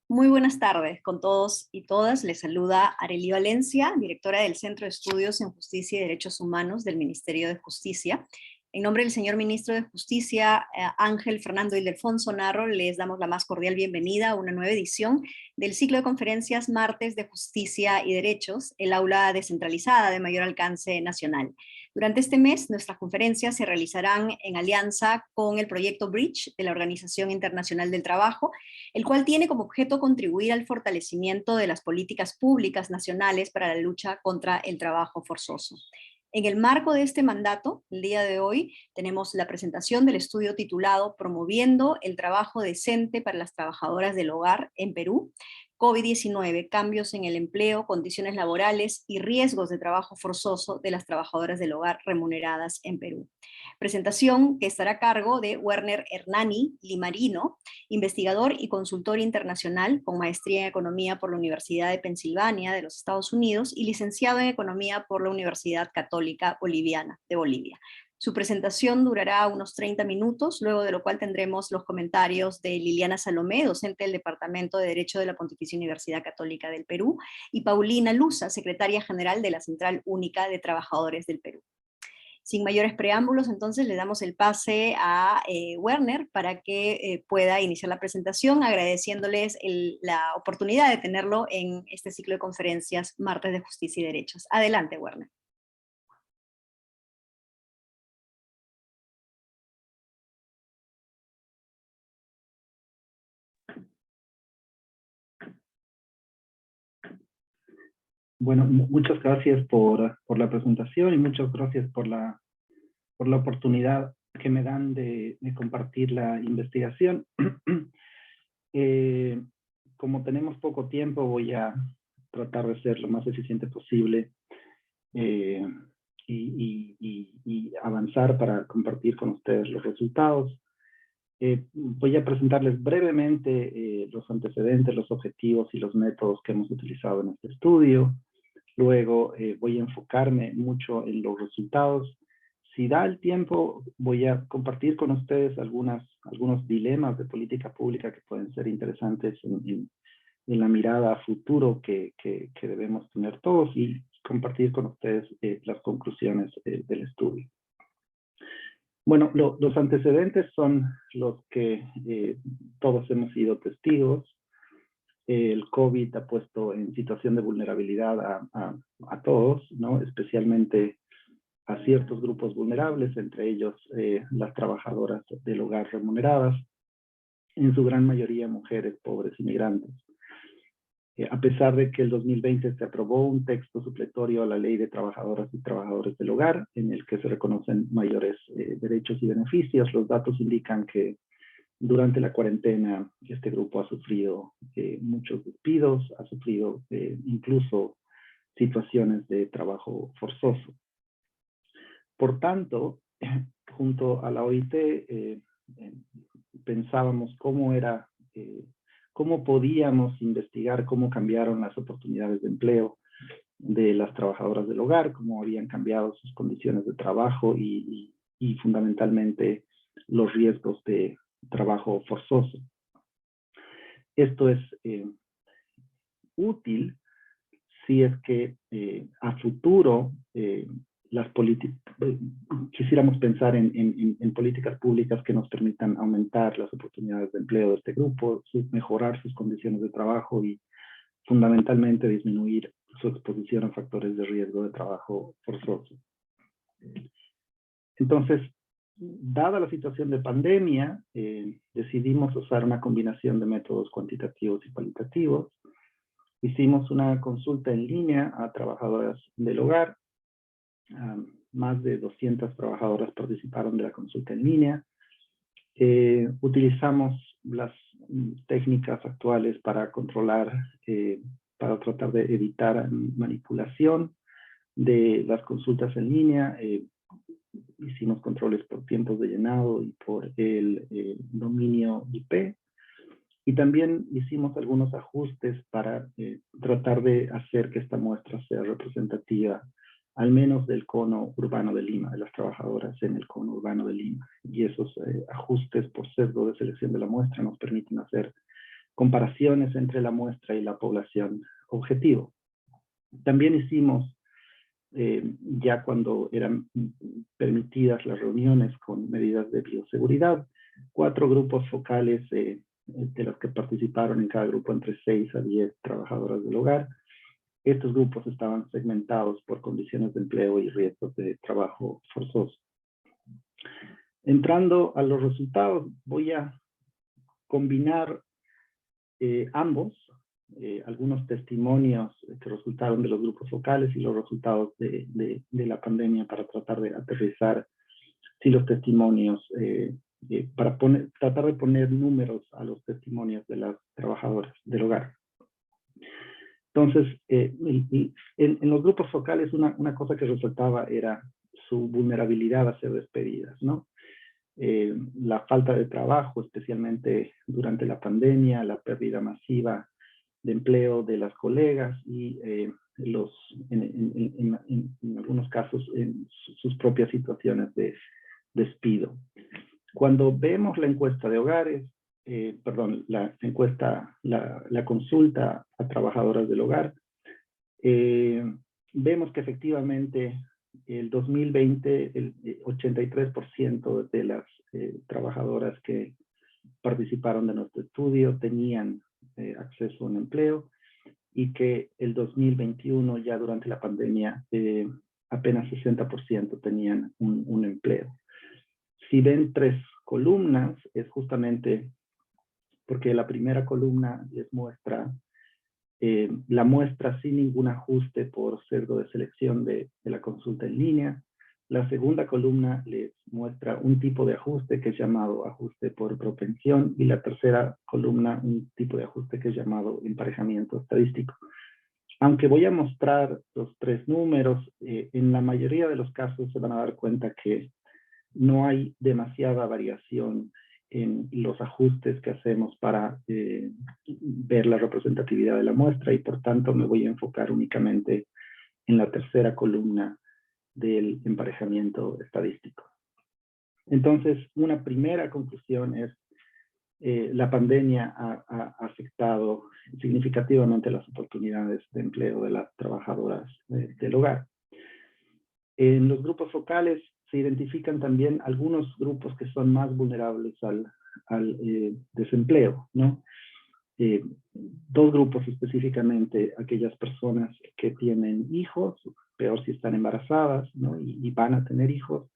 Muy buenas tardes con todos y todas. Les saluda Arely Valencia, directora del Centro de Estudios en Justicia y Derechos Humanos del Ministerio de Justicia. En nombre del señor Ministro de Justicia, Ángel Fernando Ildefonso Narro, les damos la más cordial bienvenida a una nueva edición del ciclo de conferencias Martes de Justicia y Derechos, el aula descentralizada de mayor alcance nacional. Durante este mes, nuestras conferencias se realizarán en alianza con el proyecto Bridge de la Organización Internacional del Trabajo, el cual tiene como objeto contribuir al fortalecimiento de las políticas públicas nacionales para la lucha contra el trabajo forzoso. En el marco de este mandato, el día de hoy, tenemos la presentación del estudio titulado Promoviendo el trabajo decente para las trabajadoras del hogar en Perú, COVID-19, cambios en el empleo, condiciones laborales y riesgos de trabajo forzoso de las trabajadoras del hogar remuneradas en Perú. Presentación que estará a cargo de Werner Hernani Limarino, investigador y consultor internacional con maestría en Economía por la Universidad de Pensilvania de los Estados Unidos y licenciado en Economía por la Universidad Católica Boliviana de Bolivia. Su presentación durará unos 30 minutos, luego de lo cual tendremos los comentarios de Liliana Salomé, docente del Departamento de Derecho de la Pontificia Universidad Católica del Perú, y Paulina Luza, secretaria general de la Central Única de Trabajadores del Perú. Sin mayores preámbulos, entonces le damos el pase a Werner para que pueda iniciar la presentación, agradeciéndoles la oportunidad de tenerlo en este ciclo de conferencias Martes de Justicia y Derechos. Adelante, Werner. Bueno, muchas gracias por la presentación y muchas gracias por la oportunidad que me dan de compartir la investigación. Como tenemos poco tiempo, voy a tratar de ser lo más eficiente posible y avanzar para compartir con ustedes los resultados. Voy a presentarles brevemente los antecedentes, los objetivos y los métodos que hemos utilizado en este estudio. Luego voy a enfocarme mucho en los resultados. Si da el tiempo, voy a compartir con ustedes algunos dilemas de política pública que pueden ser interesantes en la mirada a futuro que debemos tener todos y compartir con ustedes las conclusiones del estudio. Bueno, los antecedentes son los que todos hemos sido testigos. El COVID ha puesto en situación de vulnerabilidad a todos, ¿no? Especialmente a ciertos grupos vulnerables, entre ellos las trabajadoras del hogar remuneradas, en su gran mayoría mujeres, pobres y migrantes. A pesar de que el 2020 se aprobó un texto supletorio a la Ley de Trabajadoras y Trabajadores del Hogar, en el que se reconocen mayores derechos y beneficios, los datos indican que durante la cuarentena, este grupo ha sufrido muchos despidos, ha sufrido incluso situaciones de trabajo forzoso. Por tanto, junto a la OIT, pensábamos cómo podíamos investigar cómo cambiaron las oportunidades de empleo de las trabajadoras del hogar, cómo habían cambiado sus condiciones de trabajo y fundamentalmente los riesgos de trabajo forzoso. Esto es útil si es que a futuro quisiéramos pensar en políticas públicas que nos permitan aumentar las oportunidades de empleo de este grupo, mejorar sus condiciones de trabajo y fundamentalmente disminuir su exposición a factores de riesgo de trabajo forzoso. Entonces, dada la situación de pandemia, decidimos usar una combinación de métodos cuantitativos y cualitativos. Hicimos una consulta en línea a trabajadoras del hogar. Más de 200 trabajadoras participaron de la consulta en línea. Utilizamos las técnicas actuales para controlar, para tratar de evitar manipulación de las consultas en línea. Hicimos controles por tiempos de llenado y por el dominio IP. Y también hicimos algunos ajustes para tratar de hacer que esta muestra sea representativa, al menos del cono urbano de Lima, de las trabajadoras en el cono urbano de Lima. Y esos ajustes por sesgo de selección de la muestra nos permiten hacer comparaciones entre la muestra y la población objetivo. También hicimos, ya cuando eran permitidas las reuniones con medidas de bioseguridad, 4 grupos focales de los que participaron en cada grupo entre 6 a 10 trabajadoras del hogar. Estos grupos estaban segmentados por condiciones de empleo y riesgos de trabajo forzoso. Entrando a los resultados, voy a combinar ambos, algunos testimonios que resultaron de los grupos focales y los resultados de la pandemia para tratar de aterrizar los testimonios, para tratar de poner números a los testimonios de las trabajadoras del hogar. Entonces, en los grupos focales una cosa que resaltaba era su vulnerabilidad a ser despedidas, ¿no? La falta de trabajo, especialmente durante la pandemia, la pérdida masiva de empleo de las colegas y en algunos casos en sus propias situaciones de despido. Cuando vemos la encuesta de hogares, la consulta a trabajadoras del hogar, vemos que efectivamente el 2020 el 83% de las trabajadoras que participaron de nuestro estudio tenían acceso a un empleo, y que el 2021, ya durante la pandemia, apenas 60% tenían un empleo. Si ven 3 columnas, es justamente porque la primera columna les muestra la muestra sin ningún ajuste por sesgo de selección de la consulta en línea. La segunda columna les muestra un tipo de ajuste que es llamado ajuste por propensión, y la tercera columna un tipo de ajuste que es llamado emparejamiento estadístico. Aunque voy a mostrar los 3 números, en la mayoría de los casos se van a dar cuenta que no hay demasiada variación en los ajustes que hacemos para ver la representatividad de la muestra, y por tanto me voy a enfocar únicamente en la tercera columna del emparejamiento estadístico. Entonces, una primera conclusión es la pandemia ha afectado significativamente las oportunidades de empleo de las trabajadoras del hogar. En los grupos focales se identifican también algunos grupos que son más vulnerables al desempleo, ¿no? 2 grupos específicamente: aquellas personas que tienen hijos, peor si están embarazadas, ¿no? y van a tener hijos,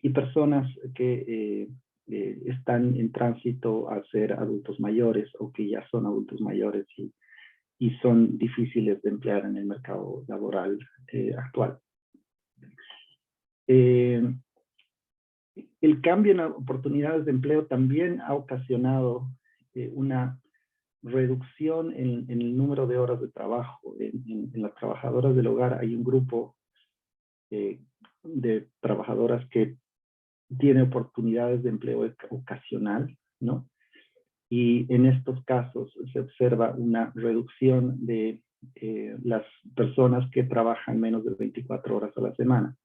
y personas que están en tránsito a ser adultos mayores, o que ya son adultos mayores y son difíciles de emplear en el mercado laboral actual. El cambio en oportunidades de empleo también ha ocasionado una reducción en el número de horas de trabajo. En las trabajadoras del hogar hay un grupo de trabajadoras que tiene oportunidades de empleo ocasional, ¿no? Y en estos casos se observa una reducción de las personas que trabajan menos de 24 horas a la semana.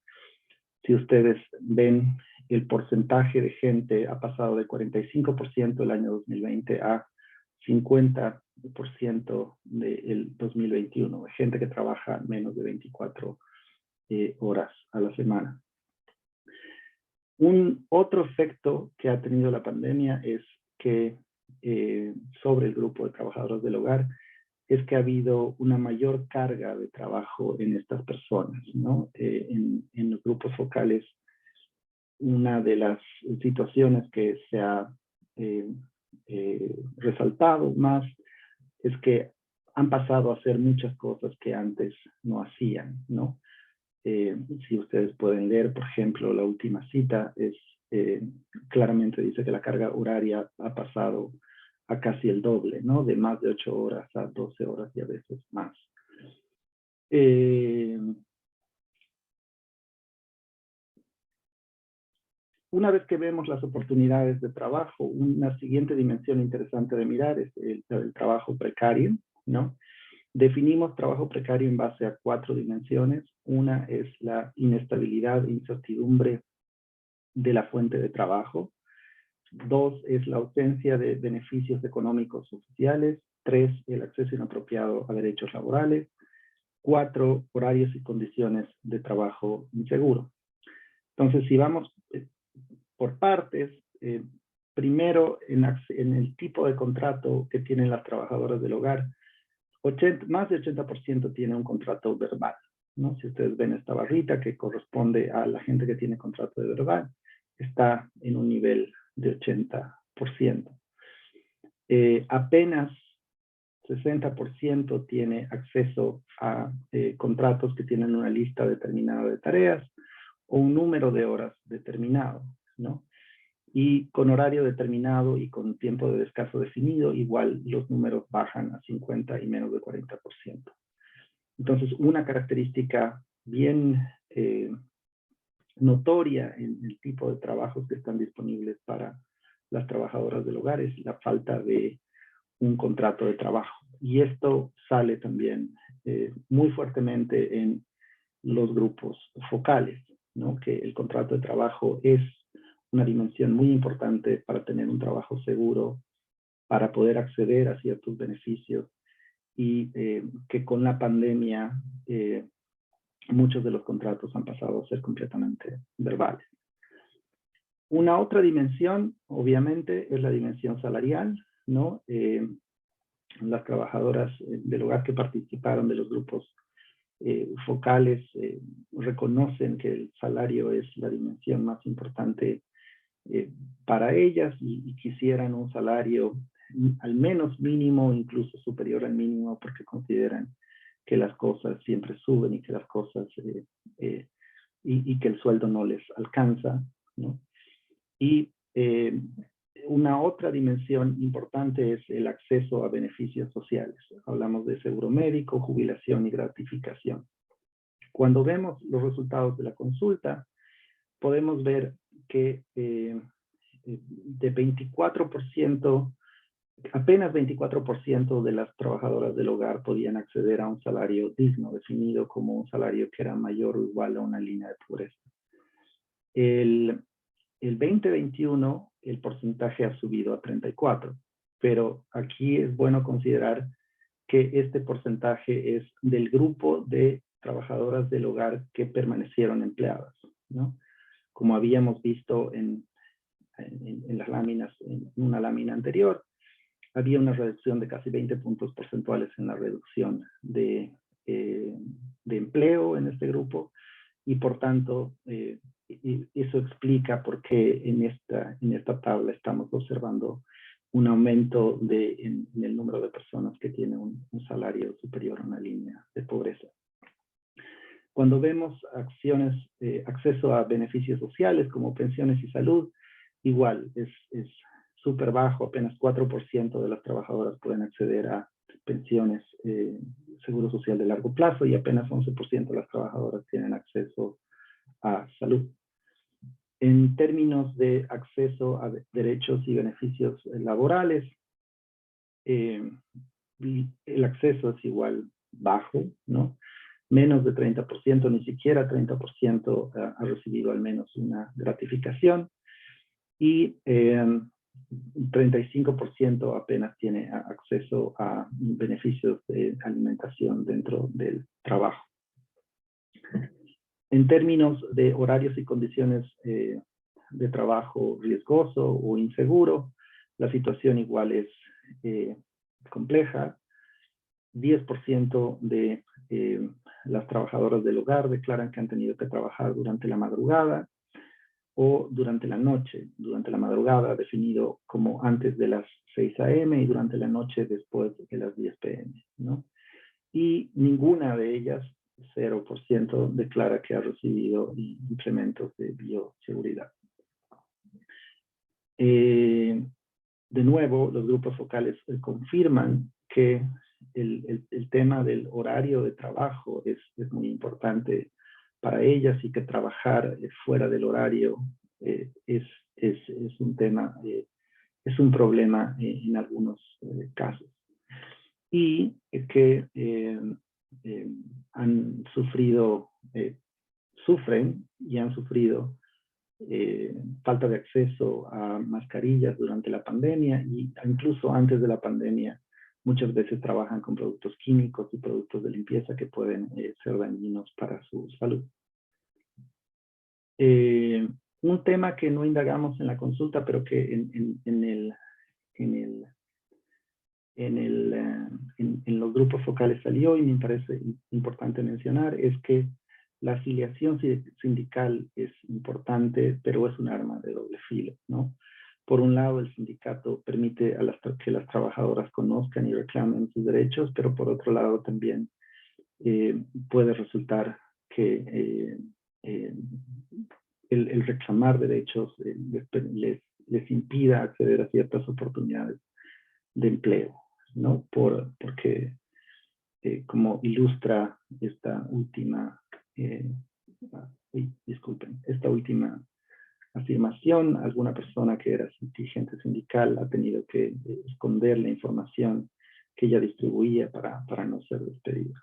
Si ustedes ven, el porcentaje de gente ha pasado de 45% el año 2020 a 50% del 2021, de gente que trabaja menos de 24 horas a la semana. Un otro efecto que ha tenido la pandemia es que sobre el grupo de trabajadoras del hogar es que ha habido una mayor carga de trabajo en estas personas, ¿no? En los grupos focales, una de las situaciones que se ha resaltado más es que han pasado a hacer muchas cosas que antes no hacían, ¿no? Si ustedes pueden leer, por ejemplo, la última cita claramente dice que la carga horaria ha pasado a casi el doble, ¿no? De más de 8 horas a 12 horas y a veces más. Una vez que vemos las oportunidades de trabajo, una siguiente dimensión interesante de mirar es el trabajo precario, ¿no? Definimos trabajo precario en base a 4 dimensiones. Una es la inestabilidad e incertidumbre de la fuente de trabajo. 2 es la ausencia de beneficios económicos o sociales. 3, el acceso inapropiado a derechos laborales. 4, horarios y condiciones de trabajo inseguro. Entonces, si vamos por partes, primero en el tipo de contrato que tienen las trabajadoras del hogar, más del 80% tiene un contrato verbal, ¿no? Si ustedes ven esta barrita que corresponde a la gente que tiene contrato de verbal, está en un nivel de 80%. Apenas 60% tiene acceso a contratos que tienen una lista determinada de tareas o un número de horas determinado, ¿no? Y con horario determinado y con tiempo de descanso definido, igual los números bajan a 50 y menos de 40%. Entonces, una característica bien notoria en el tipo de trabajos que están disponibles para las trabajadoras del hogar es la falta de un contrato de trabajo. Y esto sale también muy fuertemente en los grupos focales, ¿no? Que el contrato de trabajo es una dimensión muy importante para tener un trabajo seguro, para poder acceder a ciertos beneficios y que con la pandemia muchos de los contratos han pasado a ser completamente verbales. Una otra dimensión, obviamente, es la dimensión salarial, ¿no? Las trabajadoras del hogar que participaron de los grupos focales reconocen que el salario es la dimensión más importante para ellas y quisieran un salario al menos mínimo, incluso superior al mínimo, porque consideran que las cosas siempre suben y que las cosas y que el sueldo no les alcanza, ¿no? Y una otra dimensión importante es el acceso a beneficios sociales. Hablamos de seguro médico, jubilación y gratificación. Cuando vemos los resultados de la consulta, podemos ver que de 24%, apenas 24% de las trabajadoras del hogar podían acceder a un salario digno, definido como un salario que era mayor o igual a una línea de pobreza. El 2021 el porcentaje ha subido a 34%, pero aquí es bueno considerar que este porcentaje es del grupo de trabajadoras del hogar que permanecieron empleadas, ¿no? Como habíamos visto en las láminas, en una lámina anterior, había una reducción de casi 20 puntos porcentuales en la reducción de empleo en este grupo y por tanto eso explica por qué en esta tabla estamos observando un aumento en el número de personas que tienen un salario superior a una línea de pobreza. Cuando vemos acceso a beneficios sociales como pensiones y salud, igual es súper bajo, apenas 4% de las trabajadoras pueden acceder a pensiones, seguro social de largo plazo y apenas 11% de las trabajadoras tienen acceso a salud. En términos de acceso a derechos y beneficios laborales, el acceso es igual bajo, ¿no? Menos de 30%, ni siquiera 30% ha recibido al menos una gratificación y 35% apenas tiene acceso a beneficios de alimentación dentro del trabajo. En términos de horarios y condiciones de trabajo riesgoso o inseguro, la situación igual es compleja. 10% de las trabajadoras del hogar declaran que han tenido que trabajar durante la madrugada o durante la noche. Durante la madrugada definido como antes de las 6 a.m. y durante la noche después de las 10 p.m., ¿no? Y ninguna de ellas, 0%, declara que ha recibido implementos de bioseguridad. De nuevo, los grupos focales confirman que el tema del horario de trabajo es muy importante para ellas y que trabajar fuera del horario es un tema, es un problema en algunos casos. Y que han sufrido, sufren y han sufrido falta de acceso a mascarillas durante la pandemia y incluso antes de la pandemia muchas veces trabajan con productos químicos y productos de limpieza que pueden ser dañinos para su salud. Un tema que no indagamos en la consulta, pero que en los grupos focales salió y me parece importante mencionar, es que la afiliación sindical es importante, pero es un arma de doble filo, ¿no? Por un lado, el sindicato permite que las trabajadoras conozcan y reclamen sus derechos, pero por otro lado también puede resultar que el reclamar derechos les impida acceder a ciertas oportunidades de empleo, ¿no? Porque como ilustra esta última, esta última afirmación, alguna persona que era dirigente sindical ha tenido que esconder la información que ella distribuía para no ser despedida.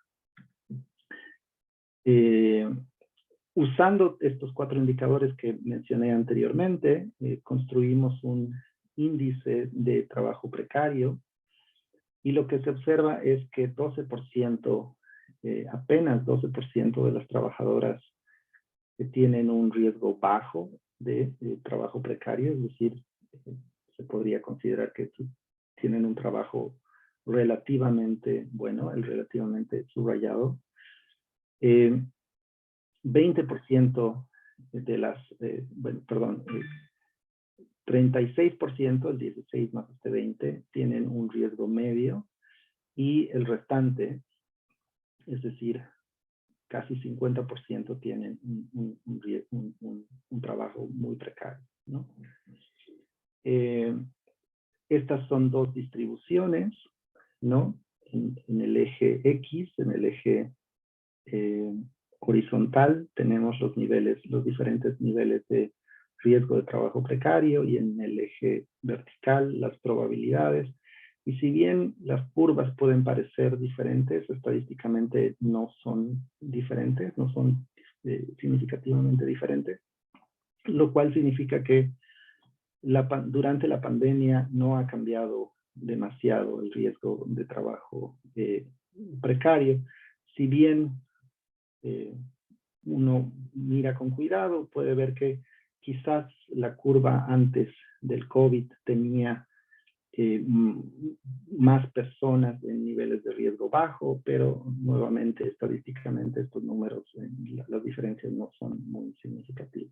Usando estos 4 indicadores que mencioné anteriormente, construimos un índice de trabajo precario y lo que se observa es que 12%, apenas 12% de las trabajadoras tienen un riesgo bajo de trabajo precario, es decir, se podría considerar que tienen un trabajo relativamente bueno, el relativamente subrayado. 20% de las, 36%, el 16 más este 20, tienen un riesgo medio y el restante, es decir, casi 50% tienen un trabajo muy precario, ¿no? Estas son 2 distribuciones, ¿no? En el eje X, en el eje horizontal, tenemos los diferentes niveles de riesgo de trabajo precario y en el eje vertical las probabilidades. Y si bien las curvas pueden parecer diferentes, estadísticamente no son diferentes, no son significativamente diferentes, lo cual significa que durante la pandemia no ha cambiado demasiado el riesgo de trabajo precario. Si bien uno mira con cuidado, puede ver que quizás la curva antes del COVID tenía más personas en niveles de riesgo bajo, pero nuevamente estadísticamente estos números, las diferencias no son muy significativas.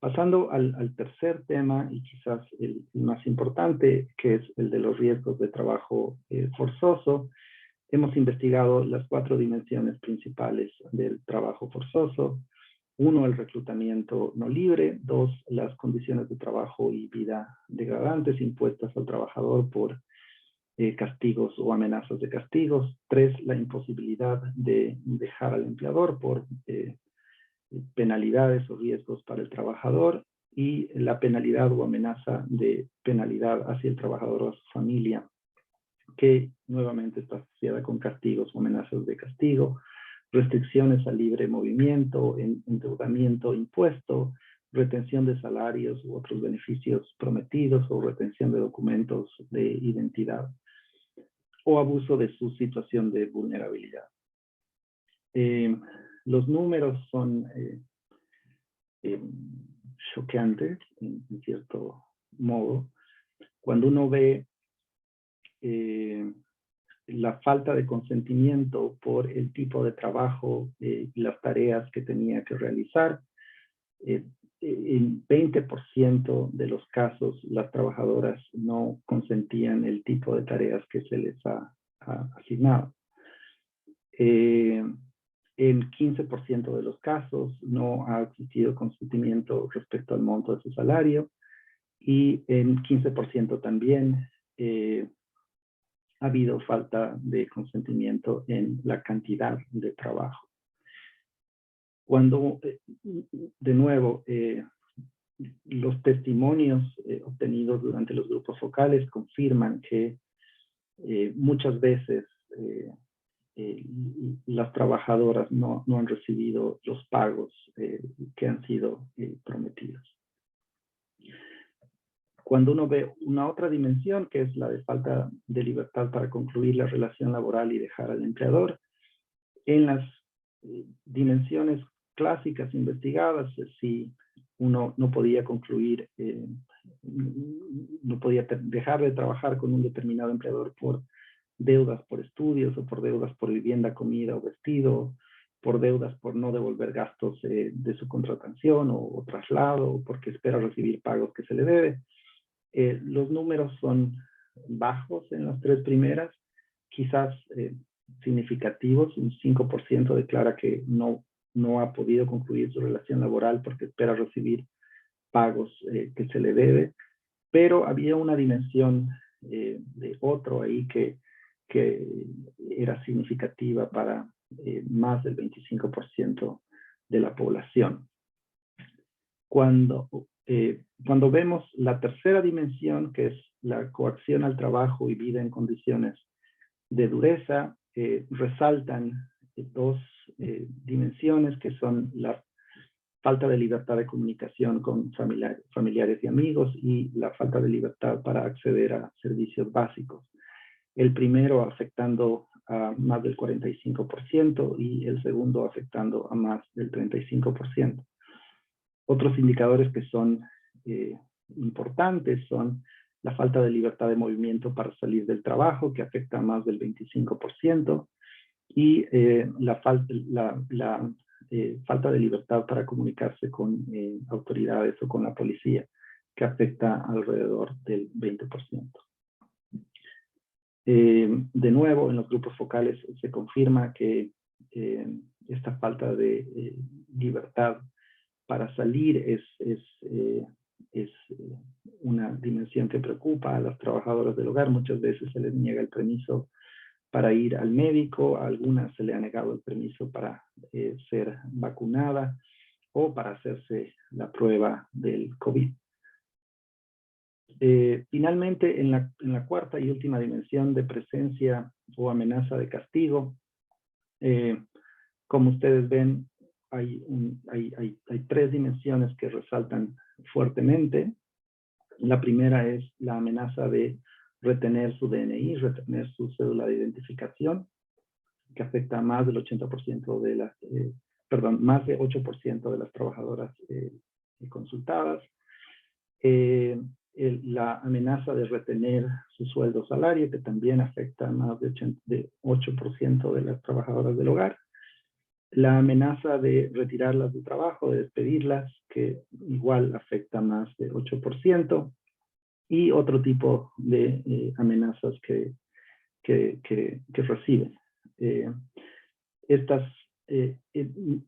Pasando al tercer tema y quizás el más importante, que es el de los riesgos de trabajo forzoso, hemos investigado las 4 dimensiones principales del trabajo forzoso. 1, el reclutamiento no libre. 2, las condiciones de trabajo y vida degradantes impuestas al trabajador por castigos o amenazas de castigos. 3, la imposibilidad de dejar al empleador por penalidades o riesgos para el trabajador y la penalidad o amenaza de penalidad hacia el trabajador o a su familia, que nuevamente está asociada con castigos o amenazas de castigo, restricciones al libre movimiento, endeudamiento impuesto, retención de salarios u otros beneficios prometidos o retención de documentos de identidad o abuso de su situación de vulnerabilidad. Los números son choqueantes, en cierto modo. Cuando uno ve la falta de consentimiento por el tipo de trabajo y las tareas que tenía que realizar, en 20% de los casos las trabajadoras no consentían el tipo de tareas que se les ha asignado. En 15% de los casos no ha existido consentimiento respecto al monto de su salario y en 15% también ha habido falta de consentimiento en la cantidad de trabajo. Cuando, de nuevo, los testimonios obtenidos durante los grupos focales confirman que muchas veces las trabajadoras no han recibido los pagos que han sido prometidos. Cuando uno ve una otra dimensión, que es la de falta de libertad para concluir la relación laboral y dejar al empleador, en las dimensiones clásicas investigadas, si uno no podía concluir, no podía dejar de trabajar con un determinado empleador por deudas por estudios o por deudas por vivienda, comida o vestido, por deudas por no devolver gastos de su contratación o traslado, o porque espera recibir pagos que se le debe. Los números son bajos en las tres primeras, quizás significativos. Un 5% declara que no ha podido concluir su relación laboral porque espera recibir pagos que se le debe, pero había una dimensión de otro ahí que era significativa para más del 25% de la población. Cuando vemos la tercera dimensión, que es la coacción al trabajo y vida en condiciones de dureza, resaltan dos dimensiones que son la falta de libertad de comunicación con familiares y amigos y la falta de libertad para acceder a servicios básicos. El primero afectando a más del 45% y el segundo afectando a más del 35%. Otros indicadores que son importantes son la falta de libertad de movimiento para salir del trabajo, que afecta a más del 25%, y la falta de libertad para comunicarse con autoridades o con la policía, que afecta alrededor del 20%. De nuevo, en los grupos focales se confirma que esta falta de libertad para salir es una dimensión que preocupa a las trabajadoras del hogar. Muchas veces se les niega el permiso para ir al médico, a algunas se le ha negado el permiso para ser vacunada o para hacerse la prueba del COVID. Finalmente, en la cuarta y última dimensión de presencia o amenaza de castigo, como ustedes ven, hay tres dimensiones que resaltan fuertemente. La primera es la amenaza de retener su DNI, retener su cédula de identificación, que afecta a más del 80% de las, más de 8% de las trabajadoras consultadas. La amenaza de retener su sueldo o salario, que también afecta a más de 8% de las trabajadoras del hogar. La amenaza de retirarlas del trabajo, de despedirlas, que igual afecta a más de 8%. Y otro tipo de amenazas que reciben.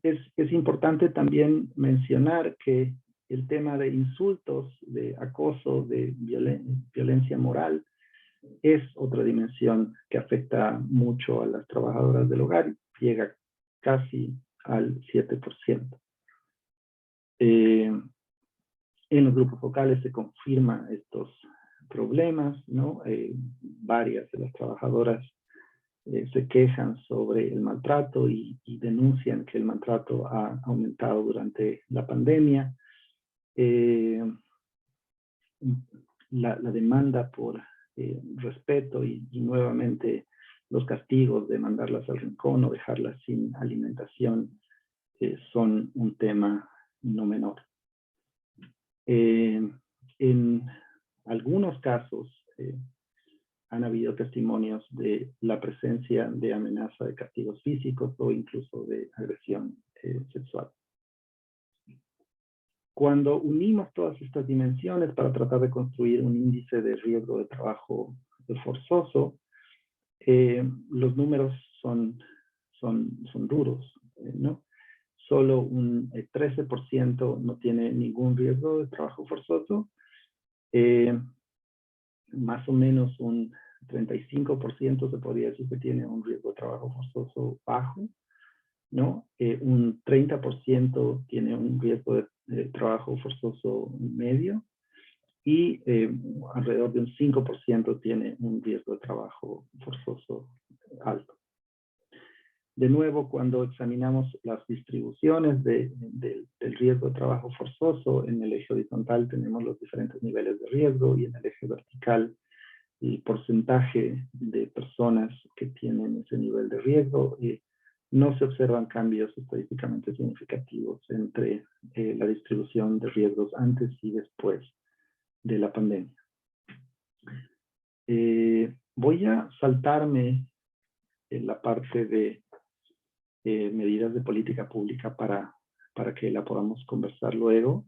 Es importante también mencionar que el tema de insultos, de acoso, de violencia moral, es otra dimensión que afecta mucho a las trabajadoras del hogar, llega casi al 7%. En los grupos focales se confirma estos problemas, ¿no? Varias de las trabajadoras se quejan sobre el maltrato y denuncian que el maltrato ha aumentado durante la pandemia. La demanda por respeto y nuevamente los castigos de mandarlas al rincón o dejarlas sin alimentación son un tema no menor. En algunos casos han habido testimonios de la presencia de amenaza de castigos físicos o incluso de agresión sexual. Cuando unimos todas estas dimensiones para tratar de construir un índice de riesgo de trabajo forzoso, los números son duros, ¿no? Solo un 13% no tiene ningún riesgo de trabajo forzoso. Más o menos un 35% se podría decir que tiene un riesgo de trabajo forzoso bajo, ¿no? Un 30% tiene un riesgo de trabajo forzoso medio y alrededor de un 5% tiene un riesgo de trabajo forzoso alto. De nuevo, cuando examinamos las distribuciones del riesgo de trabajo forzoso, en el eje horizontal tenemos los diferentes niveles de riesgo y en el eje vertical el porcentaje de personas que tienen ese nivel de riesgo. No se observan cambios estadísticamente significativos entre la distribución de riesgos antes y después de la pandemia. Voy a saltarme en la parte de medidas de política pública para que la podamos conversar luego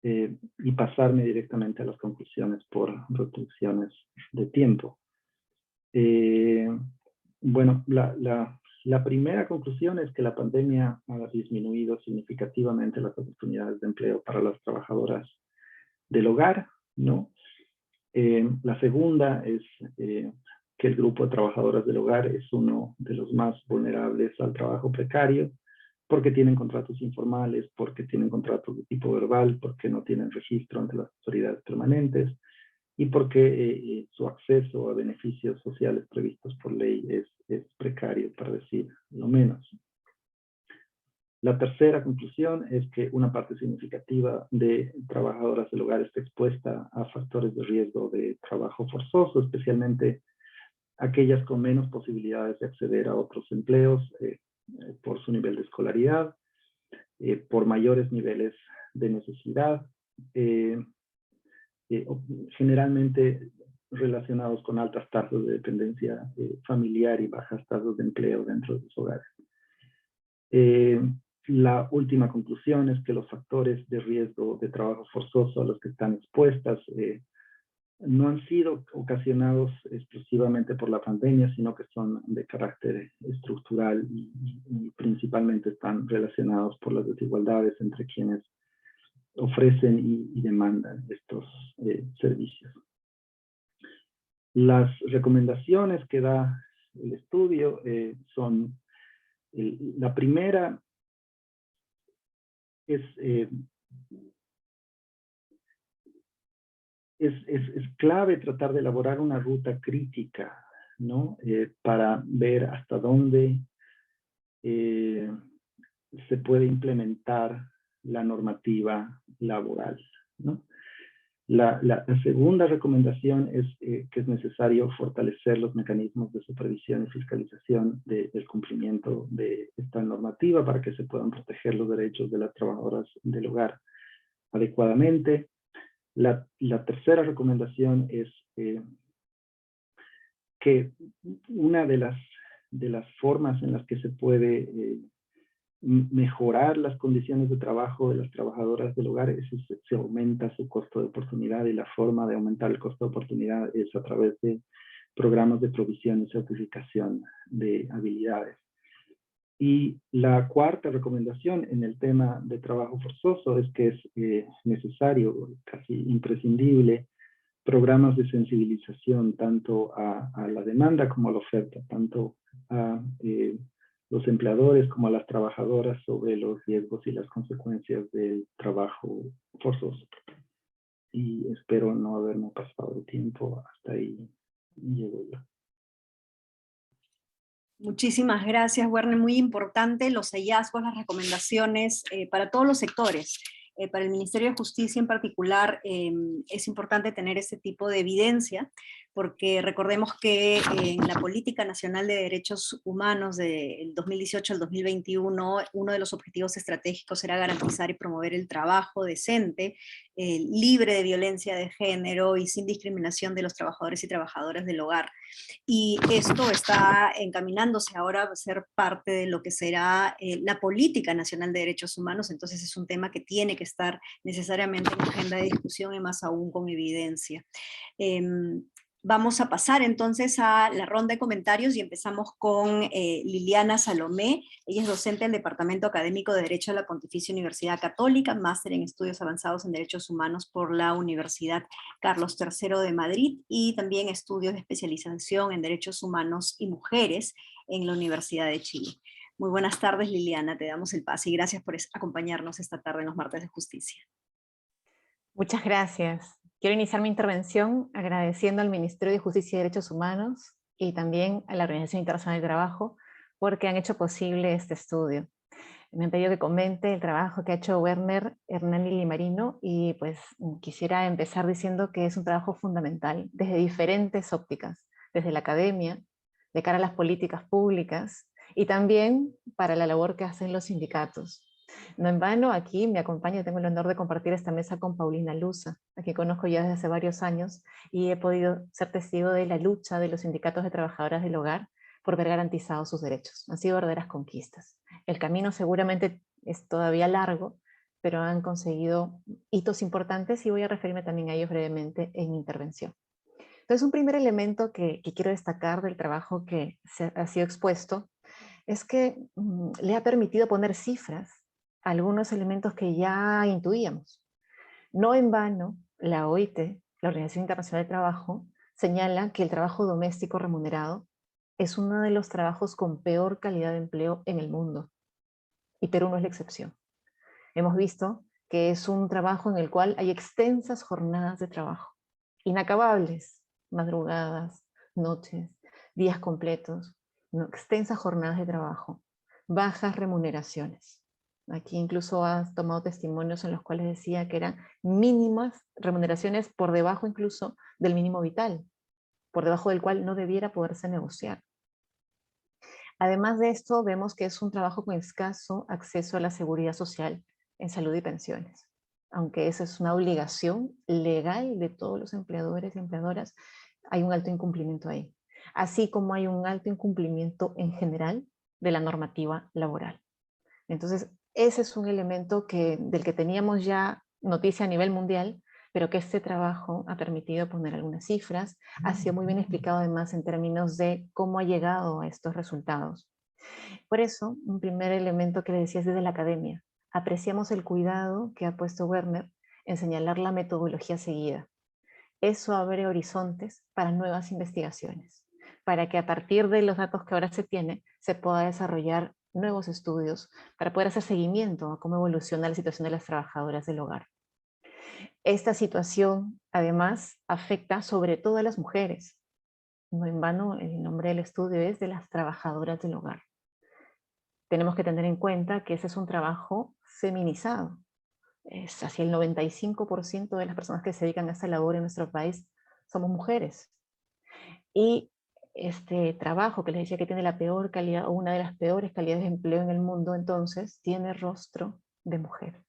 y pasarme directamente a las conclusiones por restricciones de tiempo. Bueno, la primera conclusión es que la pandemia ha disminuido significativamente las oportunidades de empleo para las trabajadoras del hogar, ¿no? La segunda es que el grupo de trabajadoras del hogar es uno de los más vulnerables al trabajo precario, porque tienen contratos informales, porque tienen contratos de tipo verbal, porque no tienen registro ante las autoridades permanentes, y porque su acceso a beneficios sociales previstos por ley es precario, para decir lo menos. La tercera conclusión es que una parte significativa de trabajadoras del hogar está expuesta a factores de riesgo de trabajo forzoso, especialmente aquellas con menos posibilidades de acceder a otros empleos por su nivel de escolaridad, por mayores niveles de necesidad, generalmente relacionados con altas tasas de dependencia familiar y bajas tasas de empleo dentro de sus hogares. La última conclusión es que los factores de riesgo de trabajo forzoso a los que están expuestas no han sido ocasionados exclusivamente por la pandemia, sino que son de carácter estructural y principalmente están relacionados por las desigualdades entre quienes ofrecen y demandan estos servicios. Las recomendaciones que da el estudio son, la primera es clave tratar de elaborar una ruta crítica, ¿no? Para ver hasta dónde se puede implementar la normativa laboral, ¿no? La segunda recomendación es que es necesario fortalecer los mecanismos de supervisión y fiscalización del cumplimiento de esta normativa para que se puedan proteger los derechos de las trabajadoras del hogar adecuadamente. La tercera recomendación es que una de las formas en las que se puede mejorar las condiciones de trabajo de las trabajadoras del hogar es si se aumenta su costo de oportunidad, y la forma de aumentar el costo de oportunidad es a través de programas de provisión y certificación de habilidades. Y la cuarta recomendación en el tema de trabajo forzoso es que es necesario, casi imprescindible, programas de sensibilización tanto a la demanda como a la oferta, tanto a los empleadores como a las trabajadoras sobre los riesgos y las consecuencias del trabajo forzoso. Y espero no haberme pasado de tiempo, hasta ahí llego yo. Muchísimas gracias, Werner. Muy importante los hallazgos, las recomendaciones para todos los sectores. Para el Ministerio de Justicia en particular es importante tener ese tipo de evidencia, porque recordemos que en la Política Nacional de Derechos Humanos del 2018 al 2021, uno de los objetivos estratégicos era garantizar y promover el trabajo decente, libre de violencia de género y sin discriminación de los trabajadores y trabajadoras del hogar. Y esto está encaminándose ahora a ser parte de lo que será la Política Nacional de Derechos Humanos, entonces es un tema que tiene que estar necesariamente en agenda de discusión y más aún con evidencia. Vamos a pasar entonces a la ronda de comentarios y empezamos con Liliana Salomé. Ella es docente del Departamento Académico de Derecho de la Pontificia Universidad Católica, máster en Estudios Avanzados en Derechos Humanos por la Universidad Carlos III de Madrid y también estudios de especialización en Derechos Humanos y Mujeres en la Universidad de Chile. Muy buenas tardes, Liliana, te damos el pase y gracias por acompañarnos esta tarde en los Martes de Justicia. Muchas gracias. Quiero iniciar mi intervención agradeciendo al Ministerio de Justicia y Derechos Humanos y también a la Organización Internacional del Trabajo porque han hecho posible este estudio. Me han pedido que comente el trabajo que ha hecho Werner, Hernán y Limarino, y pues quisiera empezar diciendo que es un trabajo fundamental desde diferentes ópticas, desde la academia, de cara a las políticas públicas, y también para la labor que hacen los sindicatos. No en vano, aquí me acompaña, tengo el honor de compartir esta mesa con Paulina Luza, a quien conozco ya desde hace varios años, y he podido ser testigo de la lucha de los sindicatos de trabajadoras del hogar por ver garantizados sus derechos. Han sido verdaderas conquistas. El camino seguramente es todavía largo, pero han conseguido hitos importantes y voy a referirme también a ellos brevemente en mi intervención. Entonces, un primer elemento que quiero destacar del trabajo que ha sido expuesto es que le ha permitido poner cifras a algunos elementos que ya intuíamos. No en vano, la OIT, la Organización Internacional del Trabajo, señala que el trabajo doméstico remunerado es uno de los trabajos con peor calidad de empleo en el mundo. Y Perú no es la excepción. Hemos visto que es un trabajo en el cual hay extensas jornadas de trabajo, inacabables, madrugadas, noches, días completos, ¿no? Extensas jornadas de trabajo, bajas remuneraciones. Aquí incluso has tomado testimonios en los cuales decía que eran mínimas remuneraciones por debajo incluso del mínimo vital, por debajo del cual no debiera poderse negociar. Además de esto, vemos que es un trabajo con escaso acceso a la seguridad social en salud y pensiones. Aunque esa es una obligación legal de todos los empleadores y empleadoras, hay un alto incumplimiento ahí. Así como hay un alto incumplimiento en general de la normativa laboral. Entonces, ese es un elemento del que teníamos ya noticia a nivel mundial, pero que este trabajo ha permitido poner algunas cifras, ha sido muy bien explicado además en términos de cómo ha llegado a estos resultados. Por eso, un primer elemento que le decía es desde la academia. Apreciamos el cuidado que ha puesto Werner en señalar la metodología seguida. Eso abre horizontes para nuevas investigaciones, para que a partir de los datos que ahora se tiene, se pueda desarrollar nuevos estudios para poder hacer seguimiento a cómo evoluciona la situación de las trabajadoras del hogar. Esta situación, además, afecta sobre todo a las mujeres. No en vano, el nombre del estudio es de las trabajadoras del hogar. Tenemos que tener en cuenta que ese es un trabajo feminizado. Es hacia el 95% de las personas que se dedican a esta labor en nuestro país somos mujeres. Y este trabajo que les decía que tiene la peor calidad o una de las peores calidades de empleo en el mundo, entonces tiene rostro de mujer.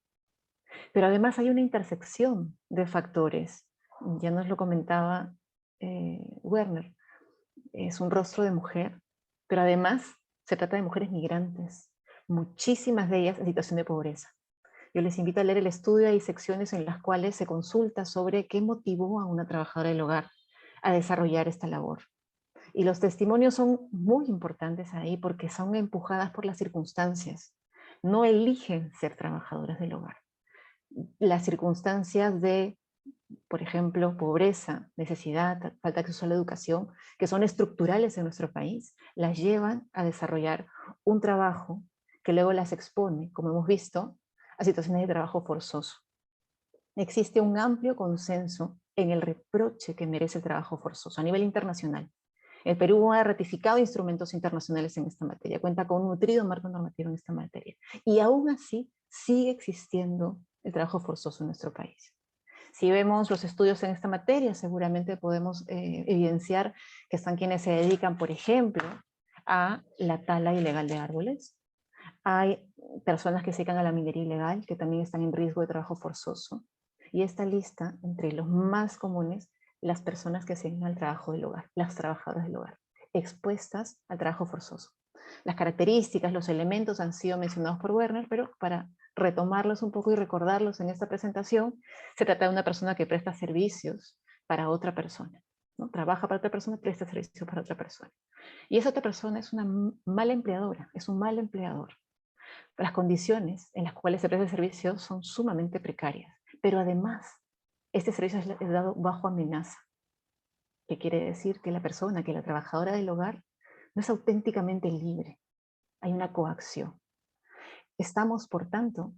Pero además hay una intersección de factores. Ya nos lo comentaba Werner. Es un rostro de mujer, pero además se trata de mujeres migrantes, muchísimas de ellas en situación de pobreza. Yo les invito a leer el estudio, hay secciones en las cuales se consulta sobre qué motivó a una trabajadora del hogar a desarrollar esta labor. Y los testimonios son muy importantes ahí porque son empujadas por las circunstancias. No eligen ser trabajadoras del hogar. Las circunstancias de, por ejemplo, pobreza, necesidad, falta de acceso a la educación, que son estructurales en nuestro país, las llevan a desarrollar un trabajo que luego las expone, como hemos visto, a situaciones de trabajo forzoso. Existe un amplio consenso en el reproche que merece el trabajo forzoso a nivel internacional. El Perú ha ratificado instrumentos internacionales en esta materia, cuenta con un nutrido marco normativo en esta materia, y aún así sigue existiendo el trabajo forzoso en nuestro país. Si vemos los estudios en esta materia, seguramente podemos evidenciar que están quienes se dedican, por ejemplo, a la tala ilegal de árboles. Hay personas que se dedican a la minería ilegal, que también están en riesgo de trabajo forzoso. Y esta lista, entre los más comunes, las personas que se dedican al trabajo del hogar, las trabajadoras del hogar, expuestas al trabajo forzoso. Las características, los elementos han sido mencionados por Werner, pero para retomarlos un poco y recordarlos en esta presentación, se trata de una persona que presta servicios para otra persona, ¿no? Trabaja para otra persona, presta servicios para otra persona. Y esa otra persona es una mala empleadora, es un mal empleador. Las condiciones en las cuales se presta el servicio son sumamente precarias, pero además, este servicio es dado bajo amenaza, que quiere decir que la persona, que la trabajadora del hogar, no es auténticamente libre. Hay una coacción. Estamos, por tanto,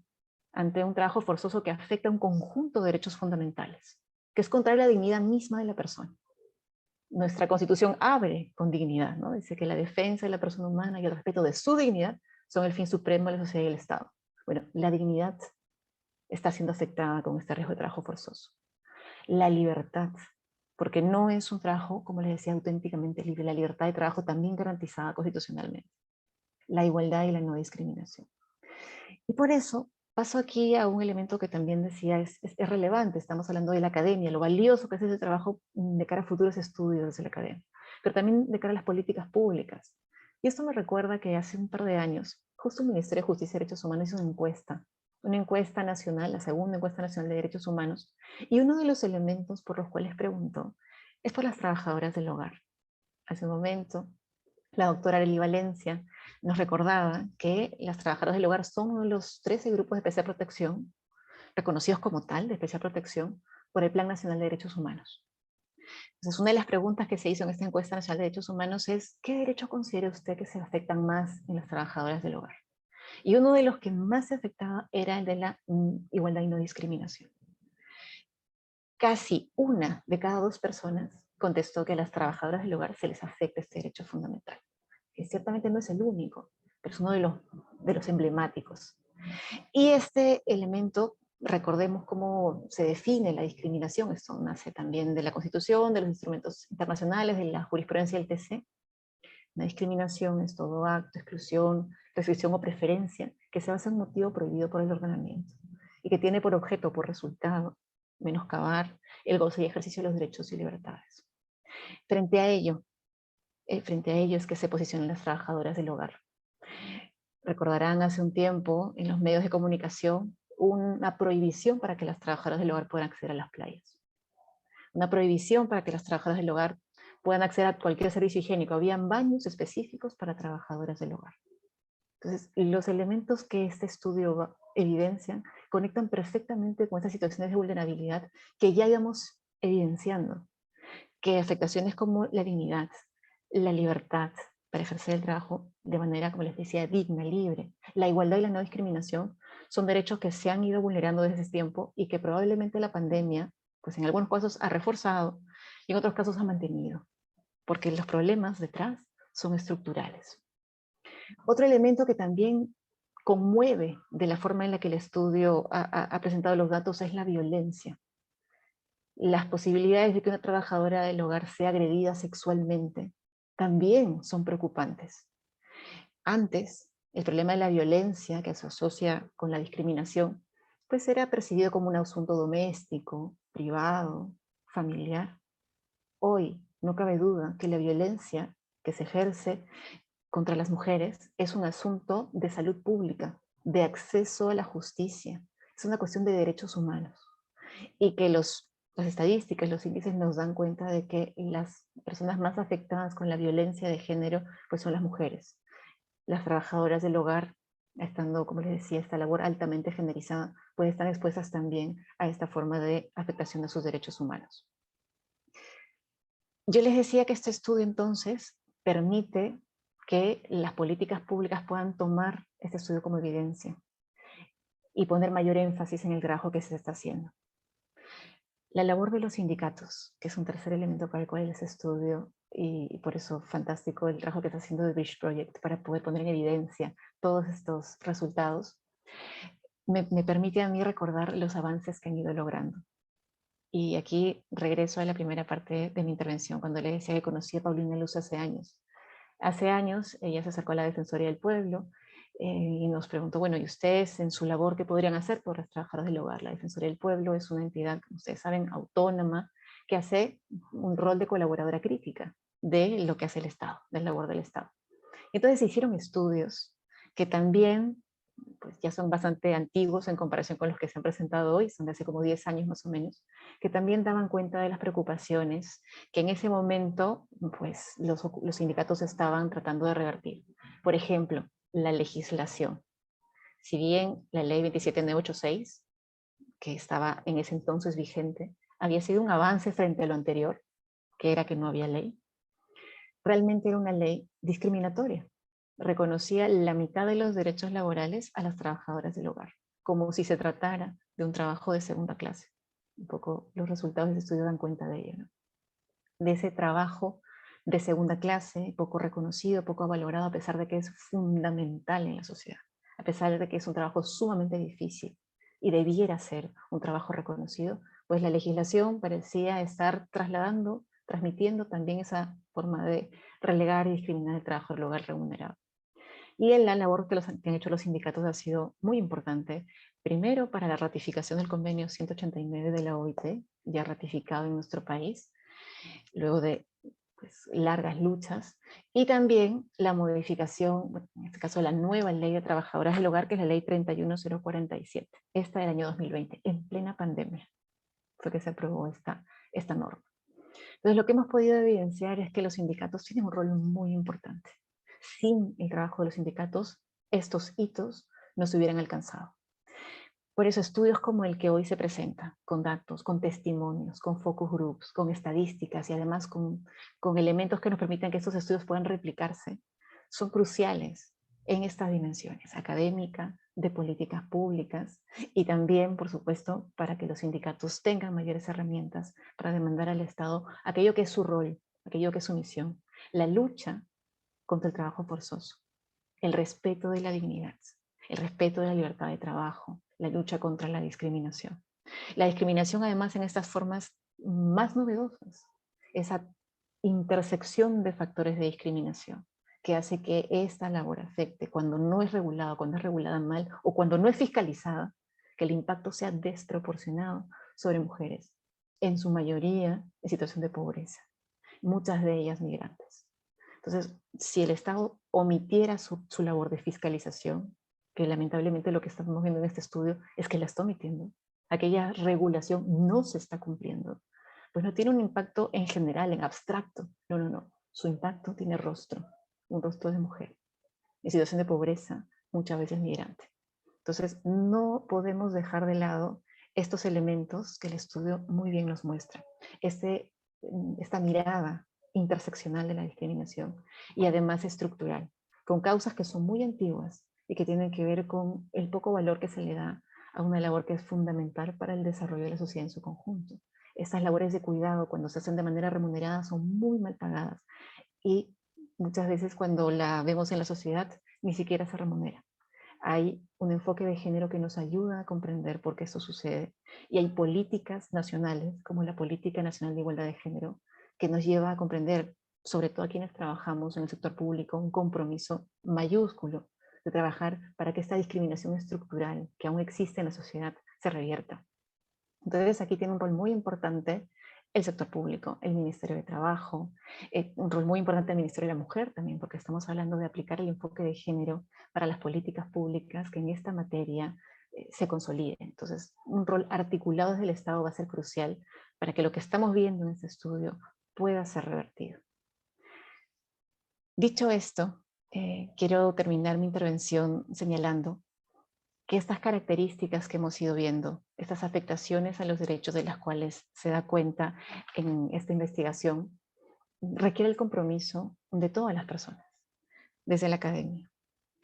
ante un trabajo forzoso que afecta a un conjunto de derechos fundamentales, que es contrario a la dignidad misma de la persona. nuestra Constitución abre con dignidad, ¿no? Dice que la defensa de la persona humana y el respeto de su dignidad son el fin supremo de la sociedad y el Estado. Bueno, la dignidad está siendo afectada con este riesgo de trabajo forzoso. La libertad, porque no es un trabajo, como les decía, auténticamente libre. La libertad de trabajo también garantizada constitucionalmente. La igualdad y la no discriminación. Y por eso paso aquí a un elemento que también decía es relevante. Estamos hablando de la academia, lo valioso que es ese trabajo de cara a futuros estudios desde la academia, pero también de cara a las políticas públicas. Y esto me recuerda que hace un par de años, justo el Ministerio de Justicia y Derechos Humanos hizo una encuesta nacional, la segunda encuesta nacional de derechos humanos, y uno de los elementos por los cuales preguntó es por las trabajadoras del hogar. Hace un momento, la doctora Arely Valencia nos recordaba que las trabajadoras del hogar son uno de los 13 grupos de especial protección, reconocidos como tal, de especial protección, por el Plan Nacional de Derechos Humanos. Entonces, una de las preguntas que se hizo en esta encuesta nacional de derechos humanos es, ¿qué derecho considera usted que se afectan más en las trabajadoras del hogar? Y uno de los que más se afectaba era el de la igualdad y no discriminación. Casi una de cada 2 personas contestó que a las trabajadoras del hogar se les afecta este derecho fundamental. Que ciertamente no es el único, pero es uno de los emblemáticos. Y este elemento, recordemos cómo se define la discriminación, esto nace también de la Constitución, de los instrumentos internacionales, de la jurisprudencia del TC. La discriminación es todo acto, exclusión, restricción o preferencia que se basa en un motivo prohibido por el ordenamiento y que tiene por objeto o por resultado menoscabar el goce y ejercicio de los derechos y libertades. Frente a ello es que se posicionan las trabajadoras del hogar. Recordarán hace un tiempo en los medios de comunicación una prohibición para que las trabajadoras del hogar puedan acceder a las playas. Una prohibición para que las trabajadoras del hogar puedan acceder a cualquier servicio higiénico. Habían baños específicos para trabajadoras del hogar. Entonces, los elementos que este estudio evidencian conectan perfectamente con estas situaciones de vulnerabilidad que ya íbamos evidenciando, que afectaciones como la dignidad, la libertad para ejercer el trabajo de manera, como les decía, digna, libre, la igualdad y la no discriminación son derechos que se han ido vulnerando desde ese tiempo y que probablemente la pandemia, pues en algunos casos ha reforzado y en otros casos ha mantenido, porque los problemas detrás son estructurales. Otro elemento que también conmueve de la forma en la que el estudio ha presentado los datos es la violencia. Las posibilidades de que una trabajadora del hogar sea agredida sexualmente también son preocupantes. Antes, el problema de la violencia que se asocia con la discriminación, pues era percibido como un asunto doméstico, privado, familiar. Hoy no cabe duda que la violencia que se ejerce contra las mujeres es un asunto de salud pública, de acceso a la justicia, es una cuestión de derechos humanos. Y que las estadísticas, los índices nos dan cuenta de que las personas más afectadas con la violencia de género pues son las mujeres. Las trabajadoras del hogar, estando, como les decía, esta labor altamente generalizada, pueden estar expuestas también a esta forma de afectación de sus derechos humanos. Yo les decía que este estudio entonces permite que las políticas públicas puedan tomar este estudio como evidencia y poner mayor énfasis en el trabajo que se está haciendo. La labor de los sindicatos, que es un tercer elemento para el cual les estudio, y por eso fantástico el trabajo que está haciendo The Bridge Project para poder poner en evidencia todos estos resultados, me permite a mí recordar los avances que han ido logrando. Y aquí regreso a la primera parte de mi intervención, cuando le decía que conocí a Paulina Luz hace años. Hace años ella se acercó a la Defensoría del Pueblo y nos preguntó, bueno, ¿y ustedes en su labor qué podrían hacer por las trabajadoras del hogar? La Defensoría del Pueblo es una entidad, como ustedes saben, autónoma, que hace un rol de colaboradora crítica de lo que hace el Estado, de la labor del Estado. Entonces se hicieron estudios que también pues, ya son bastante antiguos en comparación con los que se han presentado hoy, son de hace como 10 años más o menos, que también daban cuenta de las preocupaciones que en ese momento pues, los sindicatos estaban tratando de revertir. Por ejemplo, la legislación. Si bien la ley 27986, que estaba en ese entonces vigente, había sido un avance frente a lo anterior, que era que no había ley, realmente era una ley discriminatoria. Reconocía la mitad de los derechos laborales a las trabajadoras del hogar, como si se tratara de un trabajo de segunda clase. Un poco los resultados del estudio dan cuenta de ello, ¿no? de ese trabajo de segunda clase, poco reconocido, poco valorado, a pesar de que es fundamental en la sociedad, a pesar de que es un trabajo sumamente difícil y debiera ser un trabajo reconocido, pues la legislación parecía estar transmitiendo también esa forma de relegar y discriminar el trabajo del hogar remunerado. Y la labor que han hecho los sindicatos ha sido muy importante, primero para la ratificación del convenio 189 de la OIT, ya ratificado en nuestro país, luego de pues, largas luchas, y también la modificación, bueno, en este caso la nueva ley de trabajadoras del hogar, que es la ley 31047, esta del año 2020, en plena pandemia, fue que se aprobó esta norma. Entonces lo que hemos podido evidenciar es que los sindicatos tienen un rol muy importante. Sin el trabajo de los sindicatos, estos hitos no se hubieran alcanzado. Por eso estudios como el que hoy se presenta, con datos, con testimonios, con focus groups, con estadísticas y además con elementos que nos permitan que estos estudios puedan replicarse, son cruciales en estas dimensiones, académica, de políticas públicas y también, por supuesto, para que los sindicatos tengan mayores herramientas para demandar al Estado aquello que es su rol, aquello que es su misión, la lucha contra el trabajo forzoso, el respeto de la dignidad, el respeto de la libertad de trabajo, la lucha contra la discriminación. La discriminación además en estas formas más novedosas, esa intersección de factores de discriminación que hace que esta labor afecte cuando no es regulada, cuando es regulada mal o cuando no es fiscalizada, que el impacto sea desproporcionado sobre mujeres, en su mayoría en situación de pobreza, muchas de ellas migrantes. Entonces, si el Estado omitiera su labor de fiscalización, que lamentablemente lo que estamos viendo en este estudio es que la está omitiendo, aquella regulación no se está cumpliendo, pues no tiene un impacto en general, en abstracto, no, su impacto tiene rostro, un rostro de mujer, en situación de pobreza, muchas veces migrante. Entonces, no podemos dejar de lado estos elementos que el estudio muy bien nos muestra, esta mirada interseccional de la discriminación y además estructural, con causas que son muy antiguas y que tienen que ver con el poco valor que se le da a una labor que es fundamental para el desarrollo de la sociedad en su conjunto. Estas labores de cuidado, cuando se hacen de manera remunerada, son muy mal pagadas y muchas veces cuando la vemos en la sociedad ni siquiera se remunera. Hay un enfoque de género que nos ayuda a comprender por qué esto sucede y hay políticas nacionales, como la Política Nacional de Igualdad de Género, que nos lleva a comprender, sobre todo a quienes trabajamos en el sector público, un compromiso mayúsculo de trabajar para que esta discriminación estructural que aún existe en la sociedad se revierta. Entonces aquí tiene un rol muy importante el sector público, el Ministerio de Trabajo, un rol muy importante el Ministerio de la Mujer también, porque estamos hablando de aplicar el enfoque de género para las políticas públicas que en esta materia se consolide. Entonces, un rol articulado desde el Estado va a ser crucial para que lo que estamos viendo en este estudio pueda ser revertido. Dicho esto, quiero terminar mi intervención señalando que estas características que hemos ido viendo, estas afectaciones a los derechos de las cuales se da cuenta en esta investigación, requiere el compromiso de todas las personas, desde la academia,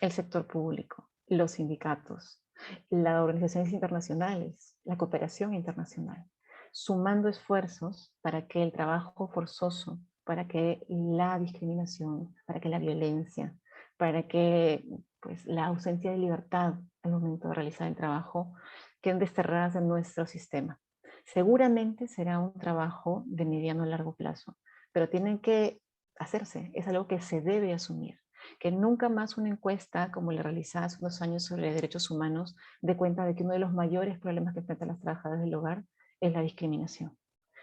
el sector público, los sindicatos, las organizaciones internacionales, la cooperación internacional, sumando esfuerzos para que el trabajo forzoso, para que la discriminación, para que la violencia, para que pues, la ausencia de libertad al momento de realizar el trabajo queden desterradas de nuestro sistema. Seguramente será un trabajo de mediano a largo plazo, pero tienen que hacerse, es algo que se debe asumir. Que nunca más una encuesta como la realizada hace unos años sobre derechos humanos dé cuenta de que uno de los mayores problemas que enfrentan las trabajadoras del hogar es la discriminación.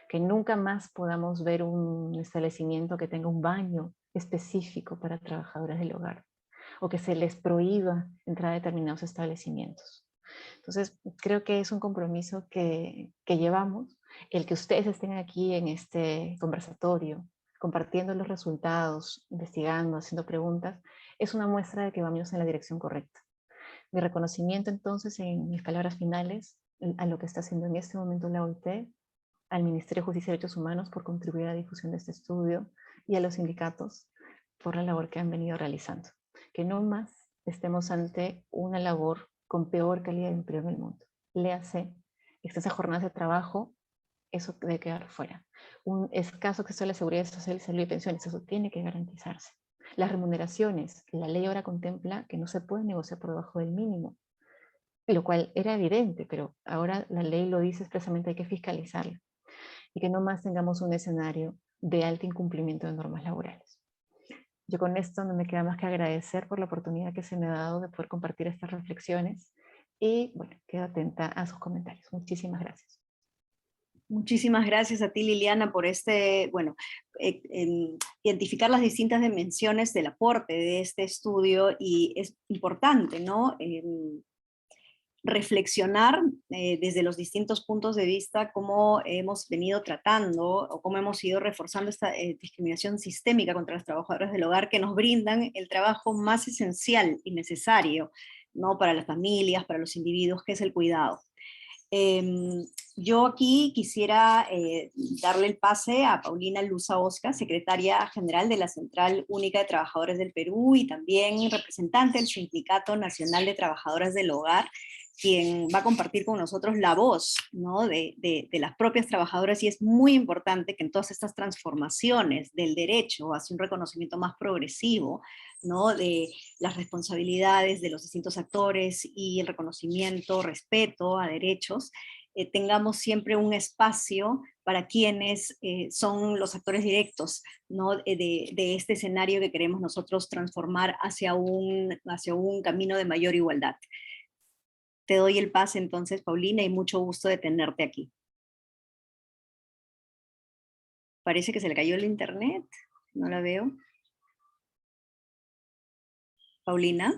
Que nunca más podamos ver un establecimiento que tenga un baño específico para trabajadoras del hogar o que se les prohíba entrar a determinados establecimientos. Entonces, creo que es un compromiso que llevamos, el que ustedes estén aquí en este conversatorio, compartiendo los resultados, investigando, haciendo preguntas, es una muestra de que vamos en la dirección correcta. Mi reconocimiento entonces, en mis palabras finales, a lo que está haciendo en este momento la OIT, al Ministerio de Justicia y Derechos Humanos por contribuir a la difusión de este estudio y a los sindicatos por la labor que han venido realizando. Que no más estemos ante una labor con peor calidad de empleo en el mundo. Léase extensas jornadas de trabajo eso debe quedar fuera. Un escaso acceso a la seguridad social, salud y pensiones, eso tiene que garantizarse. Las remuneraciones, la ley ahora contempla que no se puede negociar por debajo del mínimo, lo cual era evidente, pero ahora la ley lo dice expresamente, hay que fiscalizarla. Y que no más tengamos un escenario de alto incumplimiento de normas laborales. Yo con esto no me queda más que agradecer por la oportunidad que se me ha dado de poder compartir estas reflexiones y bueno, quedo atenta a sus comentarios. Muchísimas gracias. Muchísimas gracias a ti, Liliana, por identificar las distintas dimensiones del aporte de este estudio, y es importante, ¿no? Reflexionar desde los distintos puntos de vista cómo hemos venido tratando o cómo hemos ido reforzando esta discriminación sistémica contra los trabajadores del hogar, que nos brindan el trabajo más esencial y necesario, ¿no? Para las familias, para los individuos, que es el cuidado. Yo aquí quisiera darle el pase a Paulina Luza Osca, secretaria general de la Central Única de Trabajadores del Perú y también representante del Sindicato Nacional de Trabajadoras del Hogar, quien va a compartir con nosotros la voz, ¿no? de las propias trabajadoras, y es muy importante que en todas estas transformaciones del derecho hacia un reconocimiento más progresivo, ¿no? De las responsabilidades de los distintos actores y el reconocimiento, respeto a derechos, tengamos siempre un espacio para quienes son los actores directos, ¿no? de este escenario que queremos nosotros transformar hacia un camino de mayor igualdad. Te doy el pase entonces, Paulina, y mucho gusto de tenerte aquí. Parece que se le cayó el internet, no la veo. Paulina.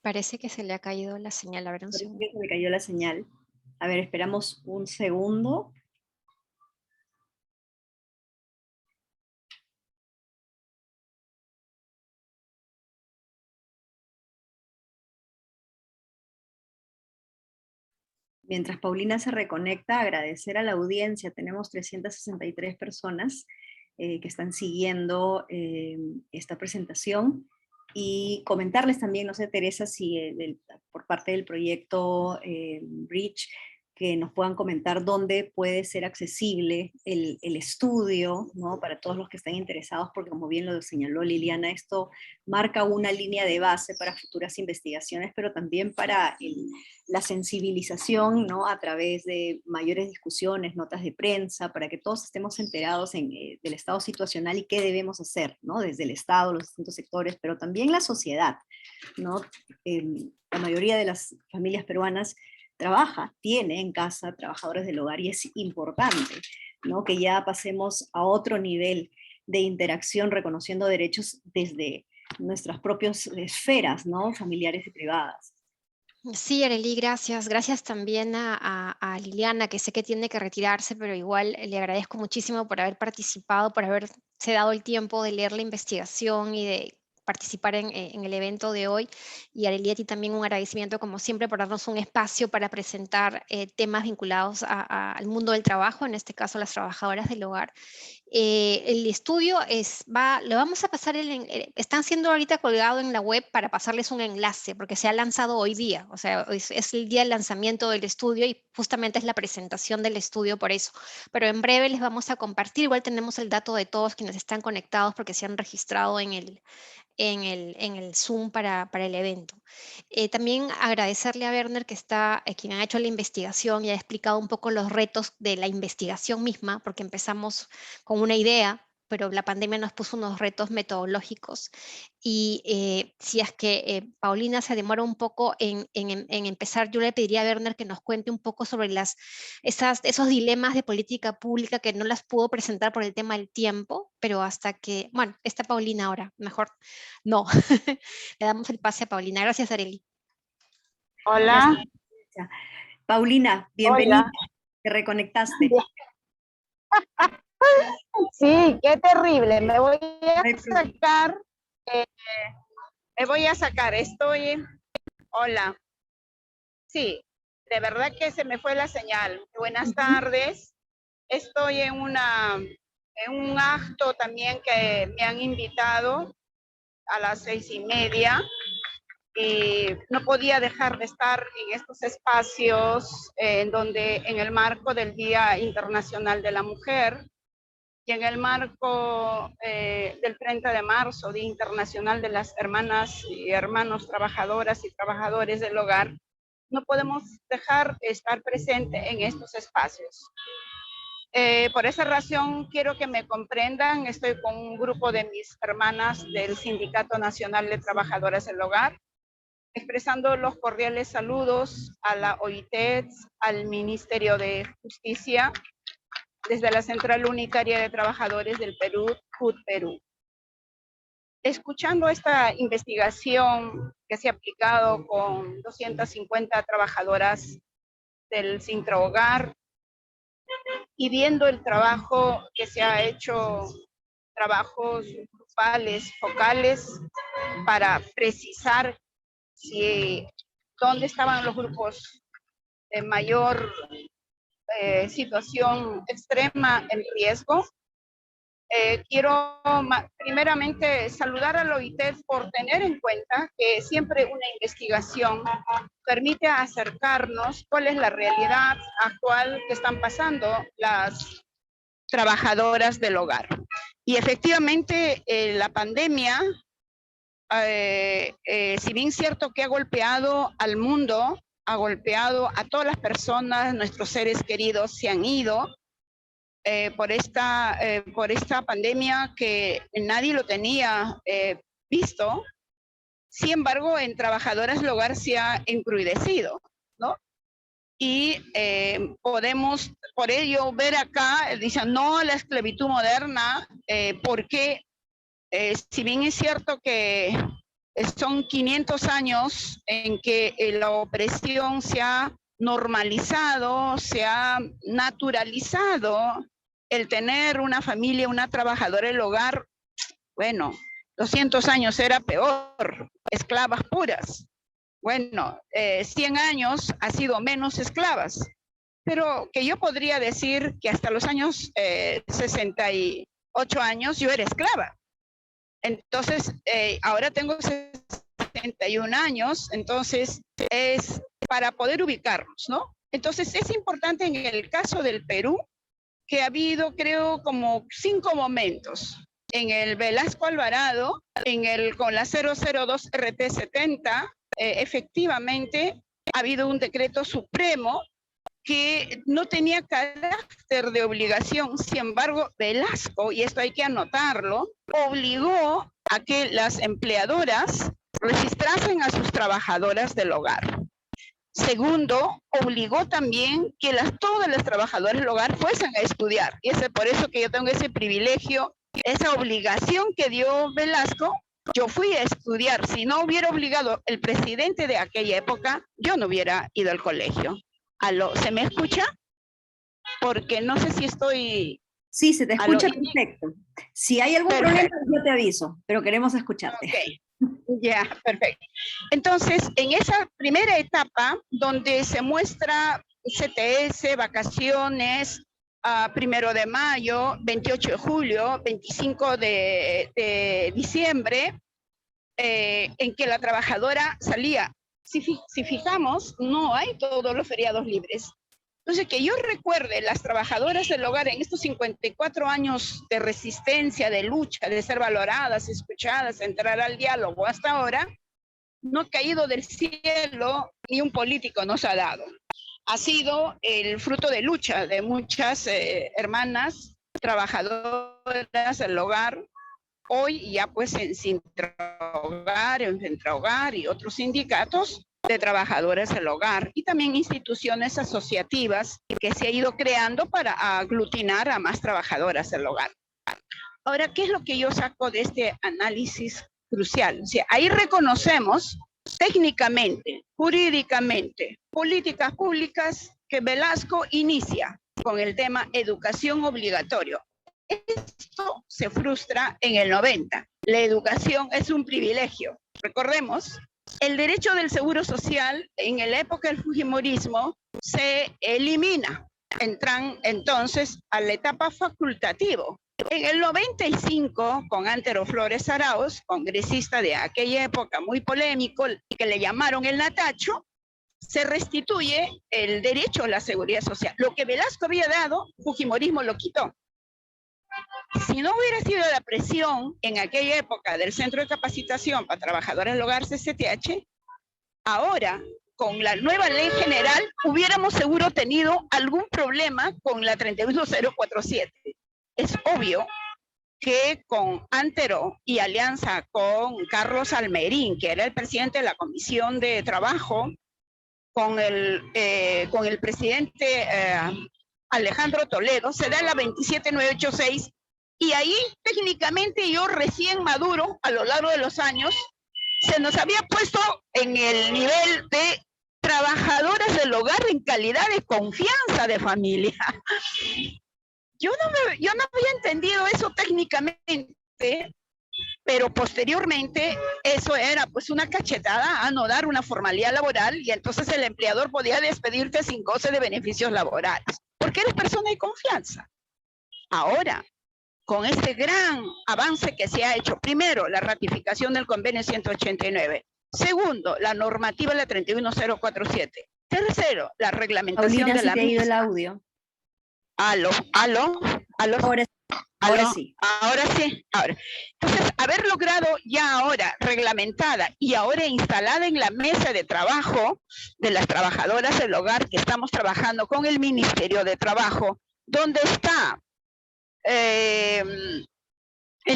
Parece que se le ha caído la señal. A ver, un segundo. Se le cayó la señal. A ver, esperamos un segundo. Mientras Paulina se reconecta, agradecer a la audiencia. Tenemos 363 personas que están siguiendo esta presentación. Y comentarles también, no sé, Teresa, si por parte del proyecto Bridge, que nos puedan comentar dónde puede ser accesible el estudio, ¿no? Para todos los que están interesados, porque como bien lo señaló Liliana, esto marca una línea de base para futuras investigaciones, pero también para la sensibilización, ¿no? A través de mayores discusiones, notas de prensa, para que todos estemos enterados del estado situacional y qué debemos hacer, ¿no? Desde el Estado, los distintos sectores, pero también la sociedad, ¿no? La mayoría de las familias peruanas tiene en casa trabajadores del hogar, y es importante, ¿no? Que ya pasemos a otro nivel de interacción reconociendo derechos desde nuestras propias esferas, ¿no? Familiares y privadas. Sí, Arely, gracias. Gracias también a Liliana, que sé que tiene que retirarse, pero igual le agradezco muchísimo por haber participado, por haberse dado el tiempo de leer la investigación y de participar en el evento de hoy. Y Arely, a ti también un agradecimiento, como siempre, por darnos un espacio para presentar temas vinculados al mundo del trabajo, en este caso las trabajadoras del hogar. El estudio lo vamos a pasar, están siendo ahorita colgado en la web para pasarles un enlace, porque se ha lanzado hoy día, o sea, es el día del lanzamiento del estudio y justamente es la presentación del estudio por eso. Pero en breve les vamos a compartir, igual tenemos el dato de todos quienes están conectados porque se han registrado en el Zoom para el evento. También agradecerle a Werner, que está, quien ha hecho la investigación y ha explicado un poco los retos de la investigación misma, porque empezamos con una idea, pero la pandemia nos puso unos retos metodológicos. Y si es que Paulina se demora un poco en empezar, yo le pediría a Werner que nos cuente un poco sobre esos dilemas de política pública que no las pudo presentar por el tema del tiempo, pero hasta que, bueno, está Paulina ahora, mejor no. Le damos el pase a Paulina. Gracias, Arely. Hola. Gracias. Paulina, bienvenida. Hola. Te reconectaste. Sí, qué terrible. Me voy a sacar. Hola. Sí, de verdad que se me fue la señal. Buenas tardes. Estoy en un acto también que me han invitado a las 6:30. y no podía dejar de estar en estos espacios en donde en el marco del Día Internacional de la Mujer y en el marco del 30 de marzo, Día Internacional de las Hermanas y Hermanos Trabajadoras y Trabajadores del Hogar, no podemos dejar de estar presente en estos espacios. Por esa razón quiero que me comprendan, estoy con un grupo de mis hermanas del Sindicato Nacional de Trabajadoras del Hogar, expresando los cordiales saludos a la OIT, al Ministerio de Justicia, desde la Central Unitaria de Trabajadores del Perú, CUT Perú. Escuchando esta investigación que se ha aplicado con 250 trabajadoras del Sintrahogar y viendo el trabajo que se ha hecho, trabajos grupales, focales, para precisar dónde estaban los grupos de mayor situación extrema en riesgo. Quiero primeramente saludar a la OIT por tener en cuenta que siempre una investigación permite acercarnos cuál es la realidad actual que están pasando las trabajadoras del hogar. Y efectivamente la pandemia, si bien es cierto que ha golpeado al mundo, ha golpeado a todas las personas, nuestros seres queridos se han ido, por esta pandemia que nadie lo tenía visto. Sin embargo, en trabajadoras del hogar se ha encrudecido, ¿no? Y podemos, por ello, ver acá, dicen no a la esclavitud moderna, porque si bien es cierto que son 500 años en que la opresión se ha normalizado, se ha naturalizado, el tener una familia, una trabajadora del hogar, bueno, 200 años era peor, esclavas puras. Bueno, 100 años ha sido menos esclavas, pero que yo podría decir que hasta los años 68 años yo era esclava. Entonces, ahora tengo 61 años, entonces es para poder ubicarnos, ¿no? Entonces es importante en el caso del Perú, que ha habido, creo, como 5 momentos. En el Velasco Alvarado, con la 002 RT70, efectivamente ha habido un decreto supremo que no tenía carácter de obligación. Sin embargo, Velasco, y esto hay que anotarlo, obligó a que las empleadoras registrasen a sus trabajadoras del hogar. Segundo, obligó también que todas las trabajadoras del hogar fuesen a estudiar. Y es por eso que yo tengo ese privilegio, esa obligación que dio Velasco. Yo fui a estudiar. Si no hubiera obligado el presidente de aquella época, yo no hubiera ido al colegio. ¿Se me escucha? Porque no sé si estoy... Sí, se te escucha perfecto. Si hay algún problema, yo te aviso, pero queremos escucharte. Okay. Ya, perfecto. Entonces, en esa primera etapa, donde se muestra CTS, vacaciones, 1 de mayo, 28 de julio, 25 de diciembre, en que la trabajadora salía. Si fijamos, no hay todos los feriados libres. Entonces, que yo recuerde, las trabajadoras del hogar en estos 54 años de resistencia, de lucha, de ser valoradas, escuchadas, entrar al diálogo hasta ahora, no ha caído del cielo, ni un político nos ha dado. Ha sido el fruto de lucha de muchas hermanas trabajadoras del hogar, hoy ya pues en Sintrahogar, en Centrahogar y otros sindicatos de trabajadoras del hogar, y también instituciones asociativas que se ha ido creando para aglutinar a más trabajadoras del hogar. Ahora, ¿qué es lo que yo saco de este análisis crucial? O sea, ahí reconocemos técnicamente, jurídicamente, políticas públicas que Velasco inicia con el tema educación obligatorio. Esto se frustra en el 90. La educación es un privilegio. Recordemos, el derecho del seguro social en la época del fujimorismo se elimina. Entran entonces a la etapa facultativo. En el 95, con Antero Flores Arauz, congresista de aquella época muy polémico, que le llamaron el Natacho, se restituye el derecho a la seguridad social. Lo que Velasco había dado, Fujimorismo lo quitó. Si no hubiera sido la presión en aquella época del Centro de Capacitación para Trabajadores del Hogar, CCTH, ahora, con la nueva ley general, hubiéramos seguro tenido algún problema con la 31047. Es obvio que con Antero y alianza con Carlos Almerín, que era el presidente de la Comisión de Trabajo, con el presidente Alejandro Toledo, se da la 27986, y ahí técnicamente yo recién maduro, a lo largo de los años, se nos había puesto en el nivel de trabajadoras del hogar en calidad de confianza de familia. Yo no había entendido eso técnicamente, pero posteriormente eso era pues una cachetada a no dar una formalidad laboral, y entonces el empleador podía despedirte sin goce de beneficios laborales, porque eres persona de confianza. Ahora, con este gran avance que se ha hecho, primero, la ratificación del convenio 189, segundo, la normativa de la 31047, tercero, la reglamentación Paulina, de la se te ha ido el audio. Aló. Ahora sí. Ahora sí. Entonces, haber logrado ya ahora reglamentada y ahora instalada en la mesa de trabajo de las trabajadoras del hogar, que estamos trabajando con el Ministerio de Trabajo, donde está el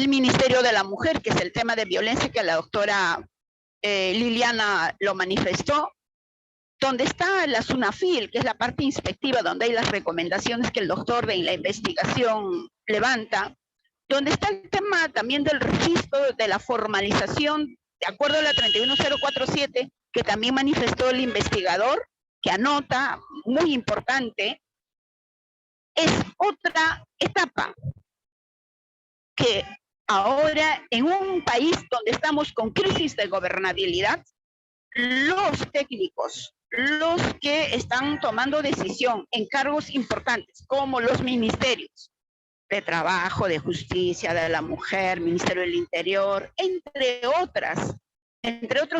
Ministerio de la Mujer, que es el tema de violencia que la doctora Liliana lo manifestó, donde está la SUNAFIL, que es la parte inspectiva, donde hay las recomendaciones que el doctor en la investigación levanta, donde está el tema también del registro de la formalización, de acuerdo a la 31047, que también manifestó el investigador, que anota, muy importante, es otra etapa que ahora, en un país donde estamos con crisis de gobernabilidad, los técnicos, los que están tomando decisión en cargos importantes, como los ministerios de Trabajo, de Justicia, de la Mujer, Ministerio del Interior, entre otros